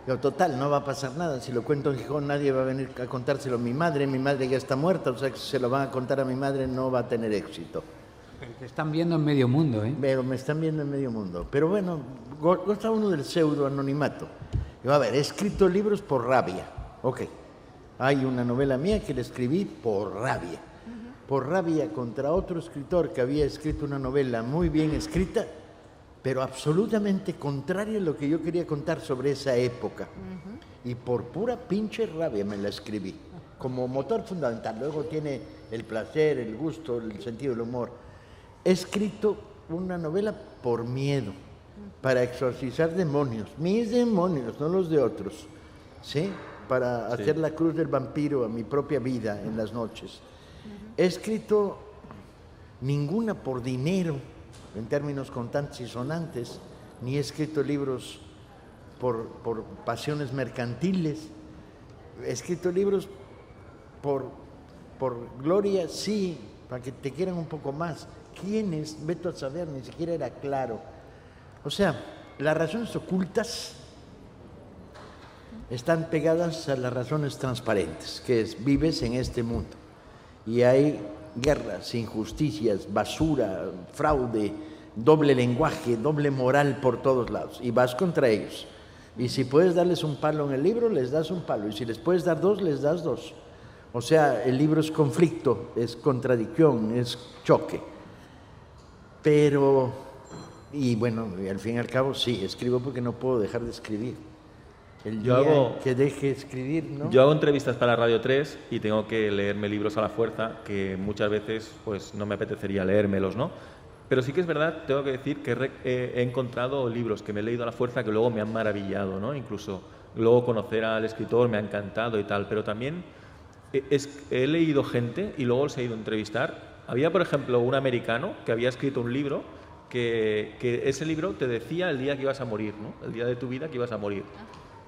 Pero total, no va a pasar nada. Si lo cuento en Gijón, nadie va a venir a contárselo a mi madre ya está muerta, o sea que si se lo van a contar a mi madre no va a tener éxito. Pero te están viendo en medio mundo, ¿eh? Pero me están viendo en medio mundo. Pero bueno, goza uno del pseudo-anonimato. Yo, a ver, he escrito libros por rabia. Ok. Hay una novela mía que la escribí por rabia. Por rabia contra otro escritor que había escrito una novela muy bien escrita, pero absolutamente contraria a lo que yo quería contar sobre esa época. Y por pura pinche rabia me la escribí, como motor fundamental. Luego tiene el placer, el gusto, el sentido del humor. He escrito una novela por miedo, para exorcizar demonios, mis demonios, no los de otros, ¿sí? Para hacer la cruz del vampiro a mi propia vida en las noches. He escrito ninguna por dinero, en términos contantes y sonantes, ni he escrito libros por pasiones mercantiles. He escrito libros por gloria, sí, para que te quieran un poco más. ¿Quiénes? Vete a saber, ni siquiera era claro. O sea, las razones ocultas están pegadas a las razones transparentes, que es, vives en este mundo y hay guerras, injusticias, basura, fraude, doble lenguaje, doble moral por todos lados, y vas contra ellos. Y si puedes darles un palo en el libro, les das un palo, y si les puedes dar dos, les das dos. O sea, el libro es conflicto, es contradicción, es choque. Pero, y bueno, al fin y al cabo, sí, escribo porque no puedo dejar de escribir. El día que deje de escribir, ¿no? Yo hago entrevistas para Radio 3 y tengo que leerme libros a la fuerza que muchas veces pues no me apetecería leérmelos, ¿no? Pero sí que es verdad, tengo que decir que he encontrado libros que me he leído a la fuerza que luego me han maravillado, ¿no? Incluso luego conocer al escritor me ha encantado y tal, pero también he leído gente y luego los he ido a entrevistar. Había, por ejemplo, un americano que había escrito un libro que ese libro te decía el día que ibas a morir, ¿no? El día de tu vida que ibas a morir.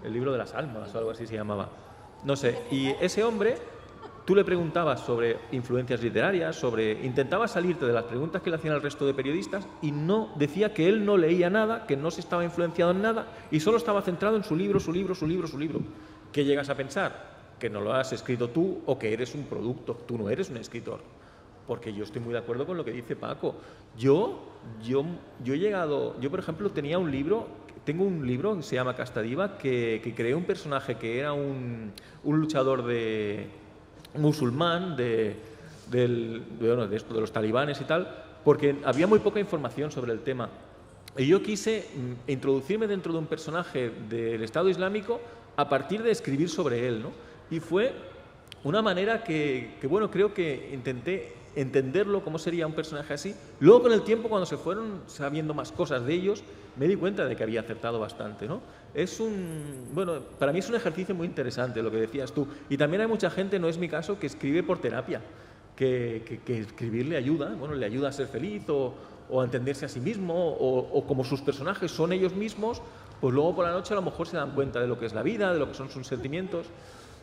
El libro de las almas o algo así se llamaba. No sé, y ese hombre, tú le preguntabas sobre influencias literarias, intentaba salirte de las preguntas que le hacían al resto de periodistas y no decía que él no leía nada, que no se estaba influenciado en nada y solo estaba centrado en su libro. ¿Qué llegas a pensar? Que no lo has escrito tú o que eres un producto, tú no eres un escritor. Porque yo estoy muy de acuerdo con lo que dice Paco. Yo, por ejemplo, tengo un libro que se llama Casta Diva, que creé un personaje que era un luchador musulmán de los talibanes y tal, porque había muy poca información sobre el tema. Y yo quise introducirme dentro de un personaje del Estado Islámico a partir de escribir sobre él, ¿no? Y fue una manera que bueno, creo que intenté entenderlo, cómo sería un personaje así. Luego, con el tiempo, cuando se fueron sabiendo más cosas de ellos, me di cuenta de que había acertado bastante, ¿no? Para mí es un ejercicio muy interesante lo que decías tú. Y también hay mucha gente, no es mi caso, que escribe por terapia, que escribir le ayuda, le ayuda a ser feliz o a entenderse a sí mismo, o como sus personajes son ellos mismos, pues luego por la noche a lo mejor se dan cuenta de lo que es la vida, de lo que son sus sentimientos.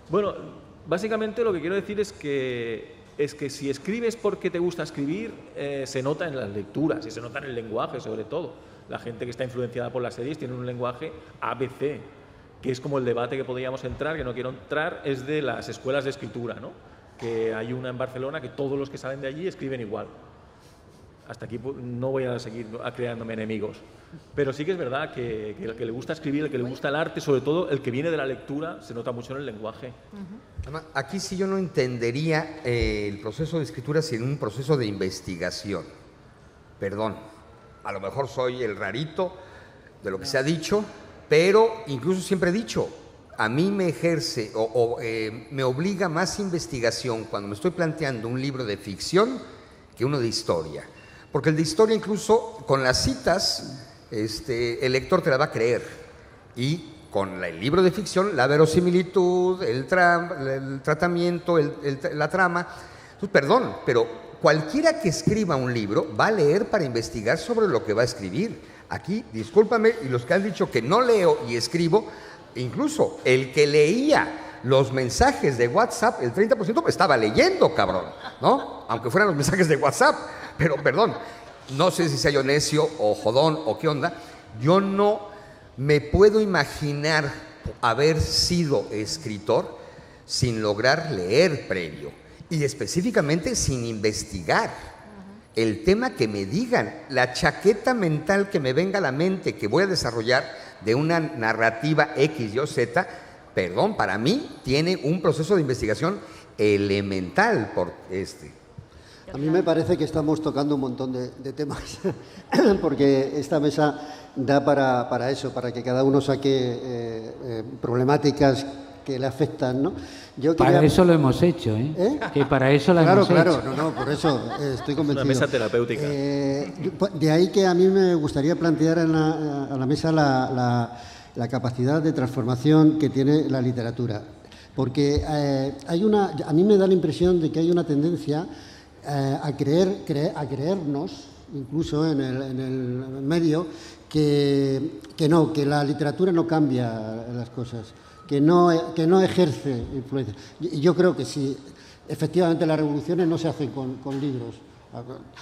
Bueno, básicamente lo que quiero decir es que si escribes porque te gusta escribir, se nota en las lecturas y se nota en el lenguaje, sobre todo. La gente que está influenciada por las series tiene un lenguaje ABC, que es como el debate que podríamos entrar, que no quiero entrar, es de las escuelas de escritura, ¿no? Que hay una en Barcelona que todos los que salen de allí escriben igual. Hasta aquí no voy a seguir creándome enemigos. Pero sí que es verdad que el que le gusta escribir, el que le gusta el arte, sobre todo el que viene de la lectura, se nota mucho en el lenguaje. Aquí sí yo no entendería el proceso de escritura sin un proceso de investigación. Perdón, a lo mejor soy el rarito de lo que se ha dicho, pero incluso siempre he dicho, a mí me ejerce me obliga más investigación cuando me estoy planteando un libro de ficción que uno de historia. Porque el de historia, incluso con las citas, el lector te la va a creer. Y con el libro de ficción, la verosimilitud, el tratamiento, la trama. Pues, perdón, pero cualquiera que escriba un libro va a leer para investigar sobre lo que va a escribir. Aquí, discúlpame, y los que han dicho que no leo y escribo, incluso el que leía los mensajes de WhatsApp, el 30% estaba leyendo, cabrón, ¿no? Aunque fueran los mensajes de WhatsApp. Pero, perdón, no sé si sea yo necio o jodón o qué onda, yo no me puedo imaginar haber sido escritor sin lograr leer previo y específicamente sin investigar el tema que me digan, la chaqueta mental que me venga a la mente que voy a desarrollar de una narrativa X, Y o Z, perdón, para mí tiene un proceso de investigación elemental por A mí me parece que estamos tocando un montón de temas, porque esta mesa da para eso, para que cada uno saque problemáticas que le afectan, ¿no? Para eso lo hemos hecho, ¿eh? Que para eso lo hemos hecho. Claro, no, por eso estoy convencido. Una mesa terapéutica. De ahí que a mí me gustaría plantear a la mesa la capacidad de transformación que tiene la literatura, porque a mí me da la impresión de que hay una tendencia a creernos, incluso en el medio, que la literatura no cambia las cosas, que no ejerce influencia. Y yo creo que sí, efectivamente las revoluciones no se hacen con libros.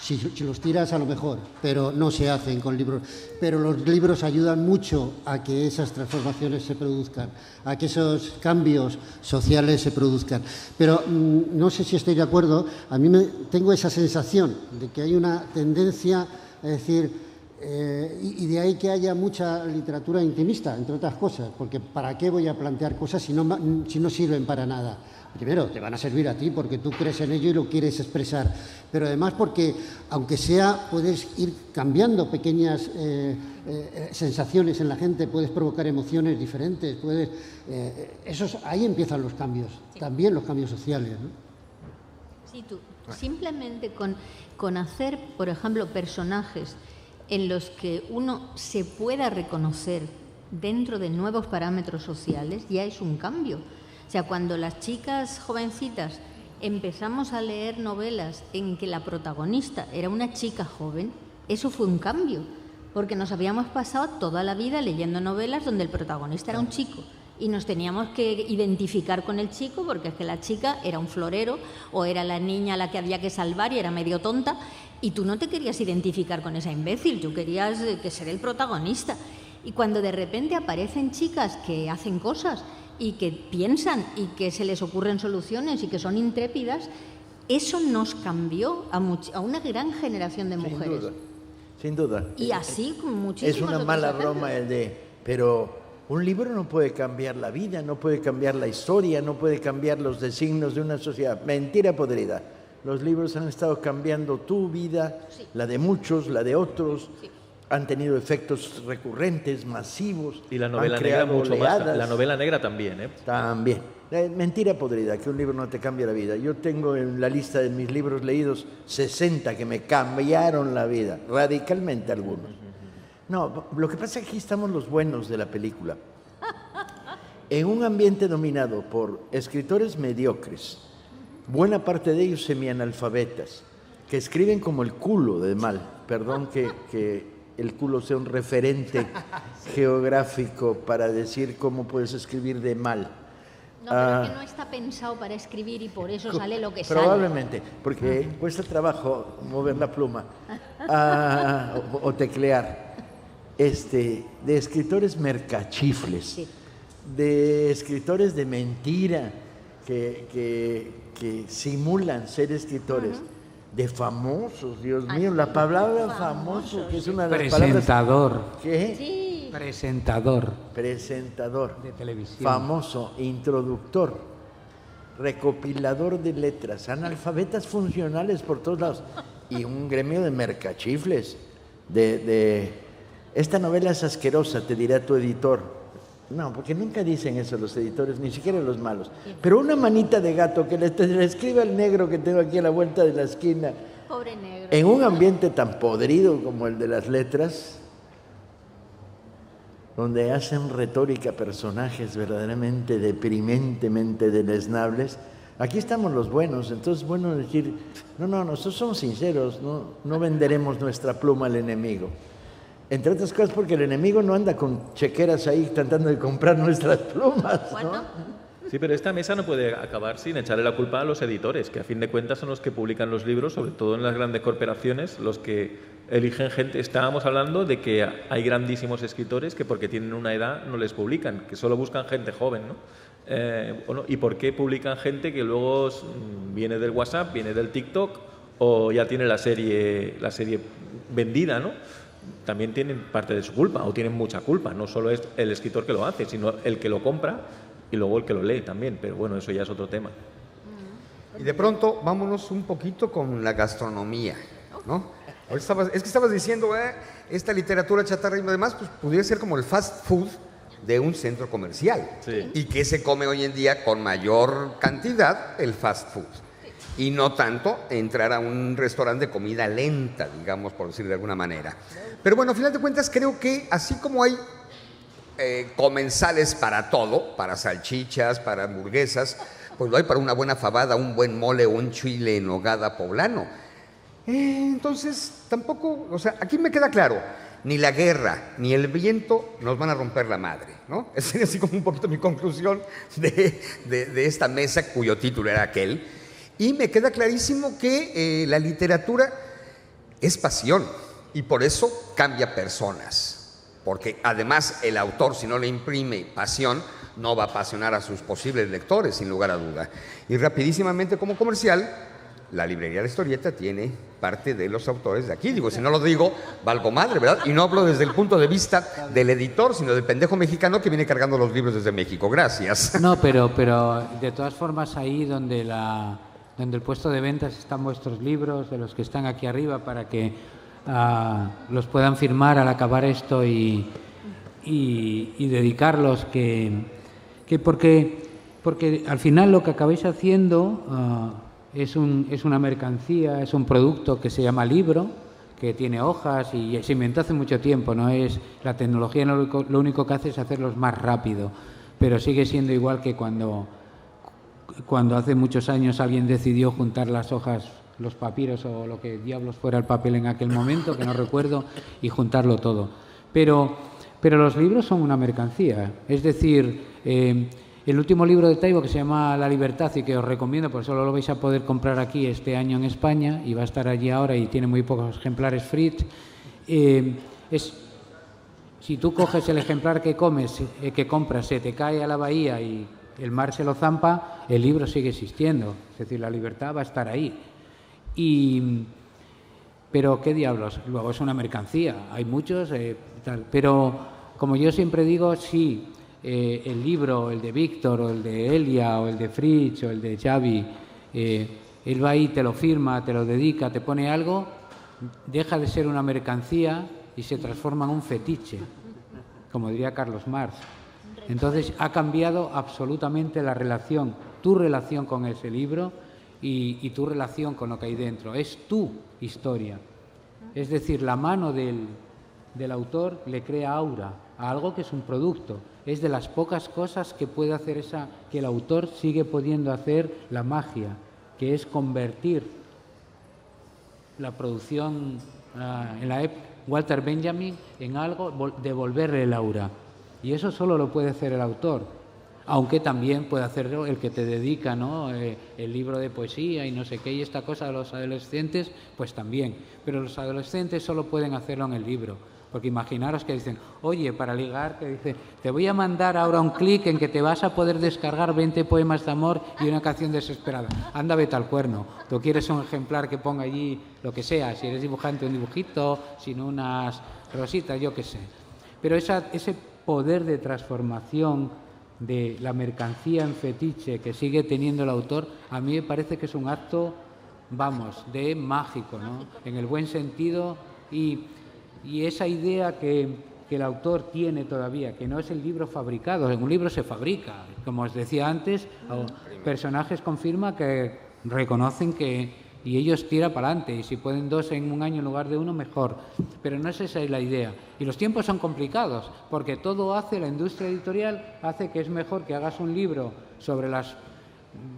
Si los tiras a lo mejor, pero no se hacen con libros. Pero los libros ayudan mucho a que esas transformaciones se produzcan, a que esos cambios sociales se produzcan. Pero no sé si estoy de acuerdo, a mí tengo esa sensación de que hay una tendencia a decir, y de ahí que haya mucha literatura intimista, entre otras cosas, porque ¿para qué voy a plantear cosas si no sirven para nada? Primero, te van a servir a ti porque tú crees en ello y lo quieres expresar, pero además porque, aunque sea, puedes ir cambiando pequeñas sensaciones en la gente, puedes provocar emociones diferentes, ahí empiezan los cambios, sí. También los cambios sociales, ¿no? Sí, tú simplemente con hacer, por ejemplo, personajes en los que uno se pueda reconocer dentro de nuevos parámetros sociales, ya es un cambio. O sea, cuando las chicas jovencitas empezamos a leer novelas en que la protagonista era una chica joven, eso fue un cambio, porque nos habíamos pasado toda la vida leyendo novelas donde el protagonista era un chico y nos teníamos que identificar con el chico porque es que la chica era un florero o era la niña a la que había que salvar y era medio tonta y tú no te querías identificar con esa imbécil, tú querías que ser el protagonista. Y cuando de repente aparecen chicas que hacen cosas y que piensan y que se les ocurren soluciones y que son intrépidas, eso nos cambió a una gran generación de mujeres. Sin duda. Y así con muchísimos Es una mala broma pero un libro no puede cambiar la vida, no puede cambiar la historia, no puede cambiar los designios de una sociedad. Mentira podrida. Los libros han estado cambiando tu vida, sí. La de muchos, la de otros. Sí. Han tenido efectos recurrentes, masivos. Y la novela negra mucho más. La novela negra también, ¿eh? También. Mentira podrida, que un libro no te cambia la vida. Yo tengo en la lista de mis libros leídos 60 que me cambiaron la vida, radicalmente algunos. No, lo que pasa es que aquí estamos los buenos de la película. En un ambiente dominado por escritores mediocres, buena parte de ellos semianalfabetas, que escriben como el culo de mal. Perdón que el culo sea un referente geográfico para decir cómo puedes escribir de mal. No, pero que no está pensado para escribir y por eso sale lo que sale. Probablemente, porque cuesta trabajo mover la pluma o teclear. De escritores mercachifles, sí. De escritores de mentira que simulan ser escritores. De famosos, Dios mío, la palabra famoso, que es una de las presentador. Palabras... ¿Qué? Sí. Presentador. De televisión. Famoso, introductor, recopilador de letras, analfabetas funcionales por todos lados. Y un gremio de mercachifles. Esta novela es asquerosa, te dirá tu editor. No, porque nunca dicen eso los editores, ni siquiera los malos. Pero una manita de gato que le escribe al negro que tengo aquí a la vuelta de la esquina, Pobre negro. En un ambiente tan podrido como el de las letras, donde hacen retórica personajes verdaderamente deprimentemente deleznables, aquí estamos los buenos. Entonces es bueno decir, no, nosotros somos sinceros, no venderemos nuestra pluma al enemigo. Entre otras cosas porque el enemigo no anda con chequeras ahí tratando de comprar nuestras plumas, ¿no? Bueno. Sí, pero esta mesa no puede acabar sin echarle la culpa a los editores, que a fin de cuentas son los que publican los libros, sobre todo en las grandes corporaciones, los que eligen gente. Estábamos hablando de que hay grandísimos escritores que porque tienen una edad no les publican, que solo buscan gente joven, ¿no? ¿Y por qué publican gente que luego viene del WhatsApp, viene del TikTok o ya tiene la serie vendida, ¿no? También tienen parte de su culpa o tienen mucha culpa. No solo es el escritor que lo hace, sino el que lo compra y luego el que lo lee también. Pero bueno, eso ya es otro tema. Y de pronto, vámonos un poquito con la gastronomía, ¿no? Es que estabas diciendo, esta literatura chatarra y demás, pues pudiera ser como el fast food de un centro comercial. Sí. ¿Y qué se come hoy en día con mayor cantidad? El fast food. Y no tanto entrar a un restaurante de comida lenta, digamos, por decir de alguna manera. Pero bueno, a final de cuentas, creo que así como hay comensales para todo, para salchichas, para hamburguesas, pues lo hay para una buena fabada, un buen mole o un chile en nogada poblano. Entonces, tampoco, o sea, aquí me queda claro, ni la guerra ni el viento nos van a romper la madre, ¿no? Esa es así como un poquito mi conclusión de esta mesa cuyo título era aquel. Y me queda clarísimo que la literatura es pasión y por eso cambia personas. Porque además el autor, si no le imprime pasión, no va a apasionar a sus posibles lectores, sin lugar a duda. Y rapidísimamente como comercial, la librería La Historieta tiene parte de los autores de aquí. Digo, si no lo digo, valgo madre, ¿verdad? Y no hablo desde el punto de vista del editor, sino del pendejo mexicano que viene cargando los libros desde México. Gracias. No, pero de todas formas ahí donde el puesto de ventas están vuestros libros, de los que están aquí arriba, para que los puedan firmar al acabar esto y dedicarlos, porque al final lo que acabáis haciendo es una mercancía, es un producto que se llama libro, que tiene hojas y se inventó hace mucho tiempo. No es la tecnología, lo único que hace es hacerlos más rápido, pero sigue siendo igual que cuando hace muchos años alguien decidió juntar las hojas, los papiros o lo que diablos fuera el papel en aquel momento, que no recuerdo, y juntarlo todo. Pero los libros son una mercancía. Es decir, el último libro de Taibo, que se llama La Libertad y que os recomiendo, porque solo lo vais a poder comprar aquí este año en España y va a estar allí ahora y tiene muy pocos ejemplares Fritz, si tú coges el ejemplar que compras, se te cae a la bahía y el mar se lo zampa, el libro sigue existiendo. Es decir, la libertad va a estar ahí. Pero qué diablos, luego es una mercancía, hay muchos, tal. Pero como yo siempre digo, sí, el libro, el de Víctor, o el de Elia, o el de Fritz, o el de Xavi, él va ahí, te lo firma, te lo dedica, te pone algo, deja de ser una mercancía y se transforma en un fetiche, como diría Carlos Marx. Entonces ha cambiado absolutamente la relación, tu relación con ese libro y tu relación con lo que hay dentro. Es tu historia. Es decir, la mano del autor le crea aura a algo que es un producto. Es de las pocas cosas que puede hacer que el autor sigue pudiendo hacer la magia, que es convertir la producción en la época Walter Benjamin en algo, devolverle el aura. Y eso solo lo puede hacer el autor, aunque también puede hacerlo el que te dedica, ¿no? El libro de poesía y no sé qué, y esta cosa de los adolescentes, pues también. Pero los adolescentes solo pueden hacerlo en el libro, porque imaginaros que dicen, oye, para ligar, que dice, te voy a mandar ahora un clic en que te vas a poder descargar 20 poemas de amor y una canción desesperada. Anda, vete al cuerno. Tú quieres un ejemplar que ponga allí lo que sea, si eres dibujante un dibujito, sin unas rositas, yo qué sé. Pero ese poder de transformación de la mercancía en fetiche que sigue teniendo el autor, a mí me parece que es un acto, vamos, de mágico, ¿no? En el buen sentido, y esa idea que el autor tiene todavía, que no es el libro fabricado, en un libro se fabrica, como os decía antes, personajes con firma que reconocen que y ellos tiran para adelante, y si pueden 2 en un año en lugar de 1, mejor. Pero no es esa la idea. Y los tiempos son complicados, porque todo hace, la industria editorial hace que es mejor que hagas un libro sobre los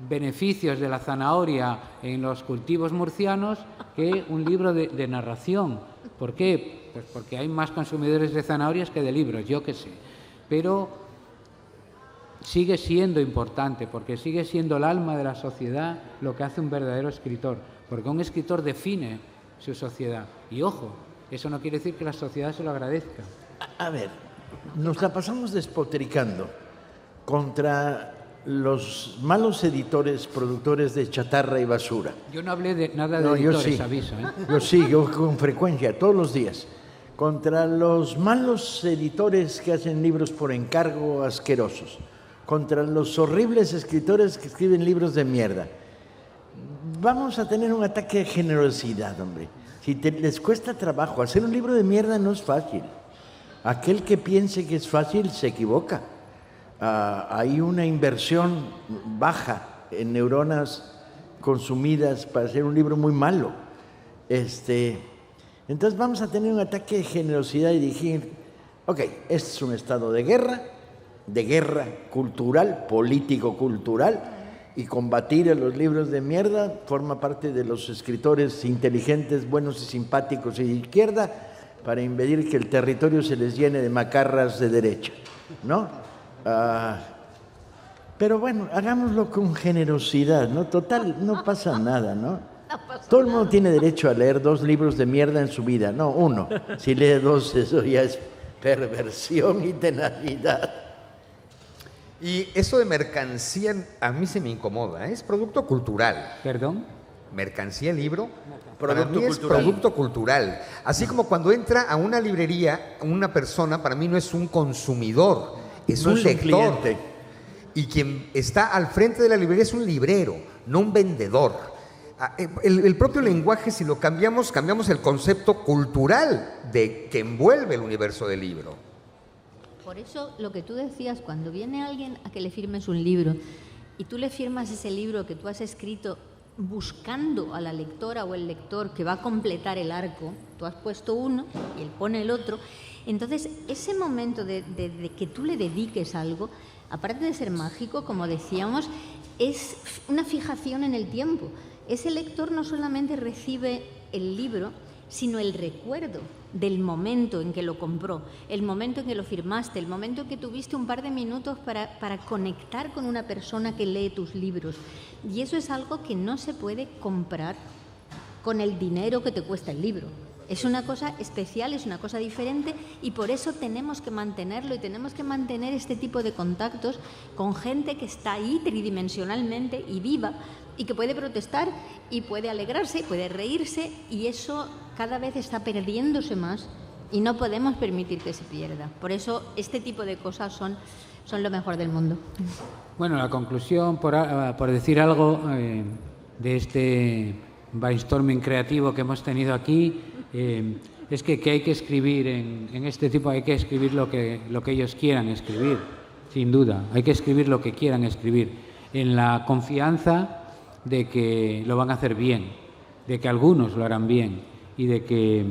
beneficios de la zanahoria en los cultivos murcianos que un libro de narración. ¿Por qué? Pues porque hay más consumidores de zanahorias que de libros, yo qué sé. Pero sigue siendo importante, porque sigue siendo el alma de la sociedad lo que hace un verdadero escritor, porque un escritor define su sociedad. Y ojo, eso no quiere decir que la sociedad se lo agradezca. A ver, nos la pasamos despotricando contra los malos editores, productores de chatarra y basura. Yo no hablé de nada de editores, yo sí. Aviso. Yo con frecuencia, todos los días. Contra los malos editores que hacen libros por encargo asquerosos. Contra los horribles escritores que escriben libros de mierda. Vamos a tener un ataque de generosidad, hombre. Si les cuesta trabajo, hacer un libro de mierda no es fácil. Aquel que piense que es fácil se equivoca. Hay una inversión baja en neuronas consumidas para hacer un libro muy malo. Entonces vamos a tener un ataque de generosidad y decir, ok, este es un estado de guerra cultural, político-cultural, y combatir a los libros de mierda forma parte de los escritores inteligentes, buenos y simpáticos y de izquierda para impedir que el territorio se les llene de macarras de derecha, ¿no? Pero bueno, hagámoslo con generosidad, ¿no? Total, no pasa nada, ¿no? Todo el mundo tiene derecho a leer 2 libros de mierda en su vida, no 1. Si lee 2, eso ya es perversión y tenacidad. Y eso de mercancía a mí se me incomoda, es producto cultural. ¿Perdón? Mercancía, libro, para mí es producto cultural. Así como cuando entra a una librería una persona, para mí no es un consumidor, es un lector. Y quien está al frente de la librería es un librero, no un vendedor. El propio lenguaje, si lo cambiamos, cambiamos el concepto cultural que envuelve el universo del libro. Por eso lo que tú decías, cuando viene alguien a que le firmes un libro y tú le firmas ese libro que tú has escrito buscando a la lectora o el lector que va a completar el arco, tú has puesto uno y él pone el otro, entonces ese momento de que tú le dediques algo, aparte de ser mágico, como decíamos, es una fijación en el tiempo. Ese lector no solamente recibe el libro, sino el recuerdo del momento en que lo compró, el momento en que lo firmaste, el momento en que tuviste un par de minutos para conectar con una persona que lee tus libros. Y eso es algo que no se puede comprar con el dinero que te cuesta el libro. Es una cosa especial, es una cosa diferente, y por eso tenemos que mantenerlo y tenemos que mantener este tipo de contactos con gente que está ahí tridimensionalmente y viva y que puede protestar y puede alegrarse, puede reírse, y eso cada vez está perdiéndose más y no podemos permitir que se pierda. Por eso este tipo de cosas son lo mejor del mundo. Bueno, la conclusión, por decir algo, de este brainstorming creativo que hemos tenido aquí, es que hay que escribir en este tipo, hay que escribir lo que ellos quieran escribir, sin duda. Hay que escribir lo que quieran escribir, en la confianza de que lo van a hacer bien, de que algunos lo harán bien y de que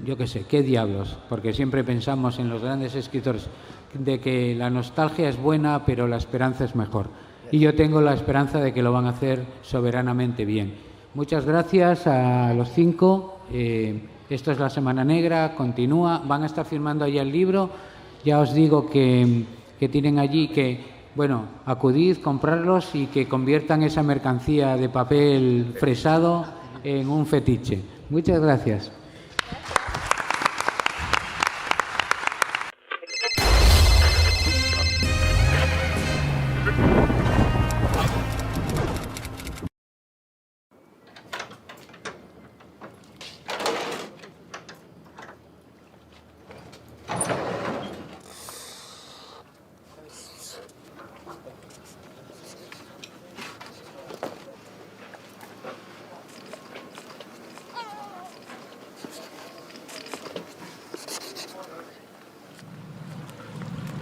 yo qué sé, qué diablos, porque siempre pensamos en los grandes escritores, de que la nostalgia es buena, pero la esperanza es mejor. Y yo tengo la esperanza de que lo van a hacer soberanamente bien. Muchas gracias a los 5. Esto es la Semana Negra, continúa. Van a estar firmando allí el libro. Ya os digo que tienen allí que, bueno, acudid, comprarlos y que conviertan esa mercancía de papel fresado en un fetiche. Muchas gracias.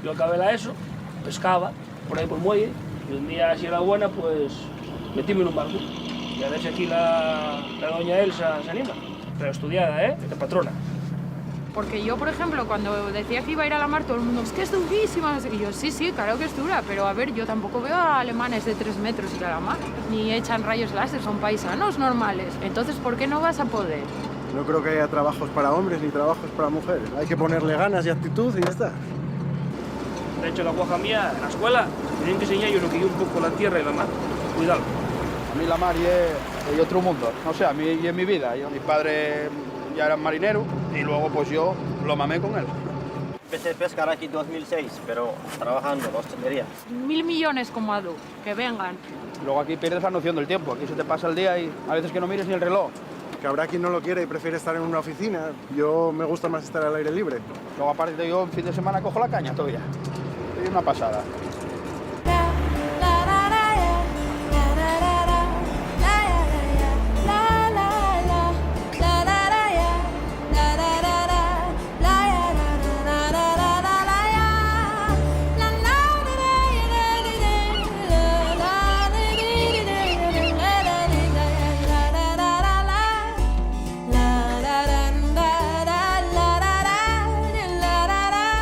Yo acabé la ESO, pescaba por ahí por muelle, y un día si era buena, pues meterme en un barco y a ver si aquí la doña Elsa se anima. Pero estudiada, ¿eh? De patrona. Porque yo, por ejemplo, cuando decía que iba a ir a la mar, todo el mundo, es que es durísima. Y yo, sí, claro que es dura, pero a ver, yo tampoco veo a alemanes de 3 metros ir a la mar, ni echan rayos láser, son paisanos normales. Entonces, ¿por qué no vas a poder? No creo que haya trabajos para hombres ni trabajos para mujeres. Hay que ponerle ganas y actitud y ya está. De hecho, la guaja mía, en la escuela, me tienen que enseñar yo lo que yo un poco la tierra y la mar. Cuidado. A mí la mar es otro mundo. No sé, a mí y en mi vida. Mi padre ya era marinero y luego pues yo lo mamé con él. Empecé a pescar aquí en 2006, pero trabajando en la hostelería. 1.000 millones como Adu, que vengan. Luego aquí pierdes la noción del tiempo. Aquí se te pasa el día y a veces que no mires ni el reloj. Que habrá quien no lo quiere y prefiere estar en una oficina. Yo me gusta más estar al aire libre. Luego aparte yo en fin de semana cojo la caña todavía. Es una pasada.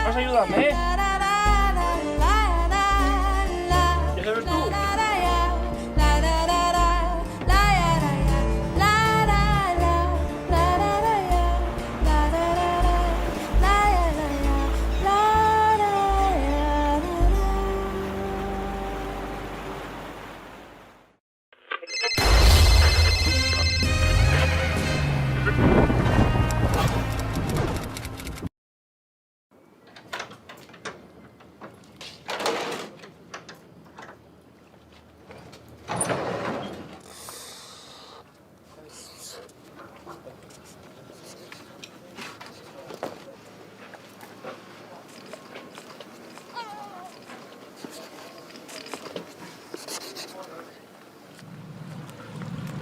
¿Vas a ayudarme, eh? ¿Ya sabes tú?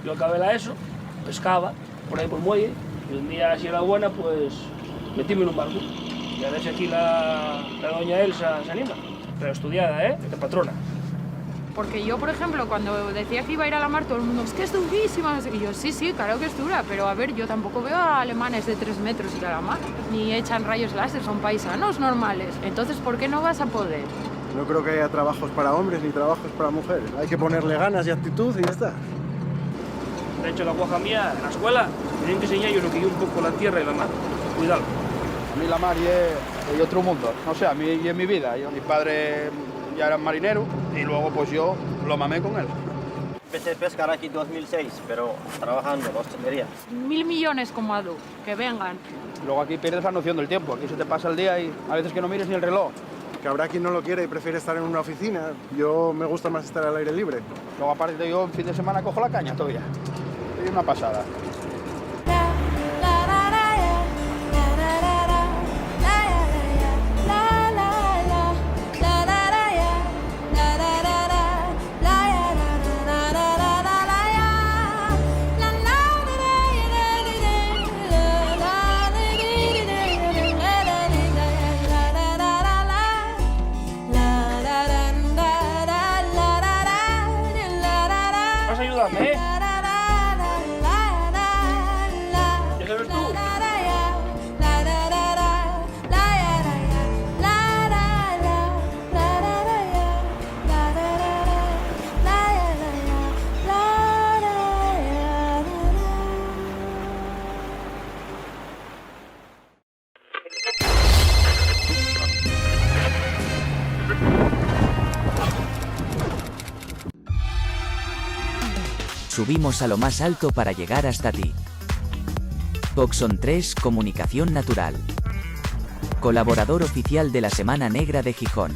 Yo acabé la ESO, pescaba por ahí por el muelle, y un día, si era buena, pues meterme en un barco y a ver si aquí la doña Elsa se anima. Pero estudiada, ¿eh? De patrona. Porque yo, por ejemplo, cuando decía que iba a ir a la mar, todo el mundo, es que es durísima. Y yo, sí, claro que es dura, pero a ver, yo tampoco veo a alemanes de 3 metros ir a la mar, ni echan rayos láser, son paisanos normales. Entonces, ¿por qué no vas a poder? No creo que haya trabajos para hombres ni trabajos para mujeres. Hay que ponerle ganas y actitud y ya está. De hecho, la guaja mía, en la escuela, me tienen que enseñar yo lo que yo un poco la tierra y la mar. Cuidado. A mí la mar es otro mundo. No sé, a mí y en mi vida. Mi padre ya era marinero y luego pues yo lo mamé con él. Empecé a pescar aquí en 2006, pero trabajando en la hostelería. 1.000 millones como Adu, que vengan. Luego aquí pierdes la noción del tiempo. Aquí se te pasa el día y a veces que no mires ni el reloj. Que habrá quien no lo quiere y prefiere estar en una oficina. Yo me gusta más estar al aire libre. Luego aparte yo en fin de semana cojo la caña todavía. Es una pasada. ¿Vas a ayudarme, eh? ¿Ya sabes tú? Subimos a lo más alto para llegar hasta ti. Oxon 3 Comunicación Natural. Colaborador oficial de la Semana Negra de Gijón.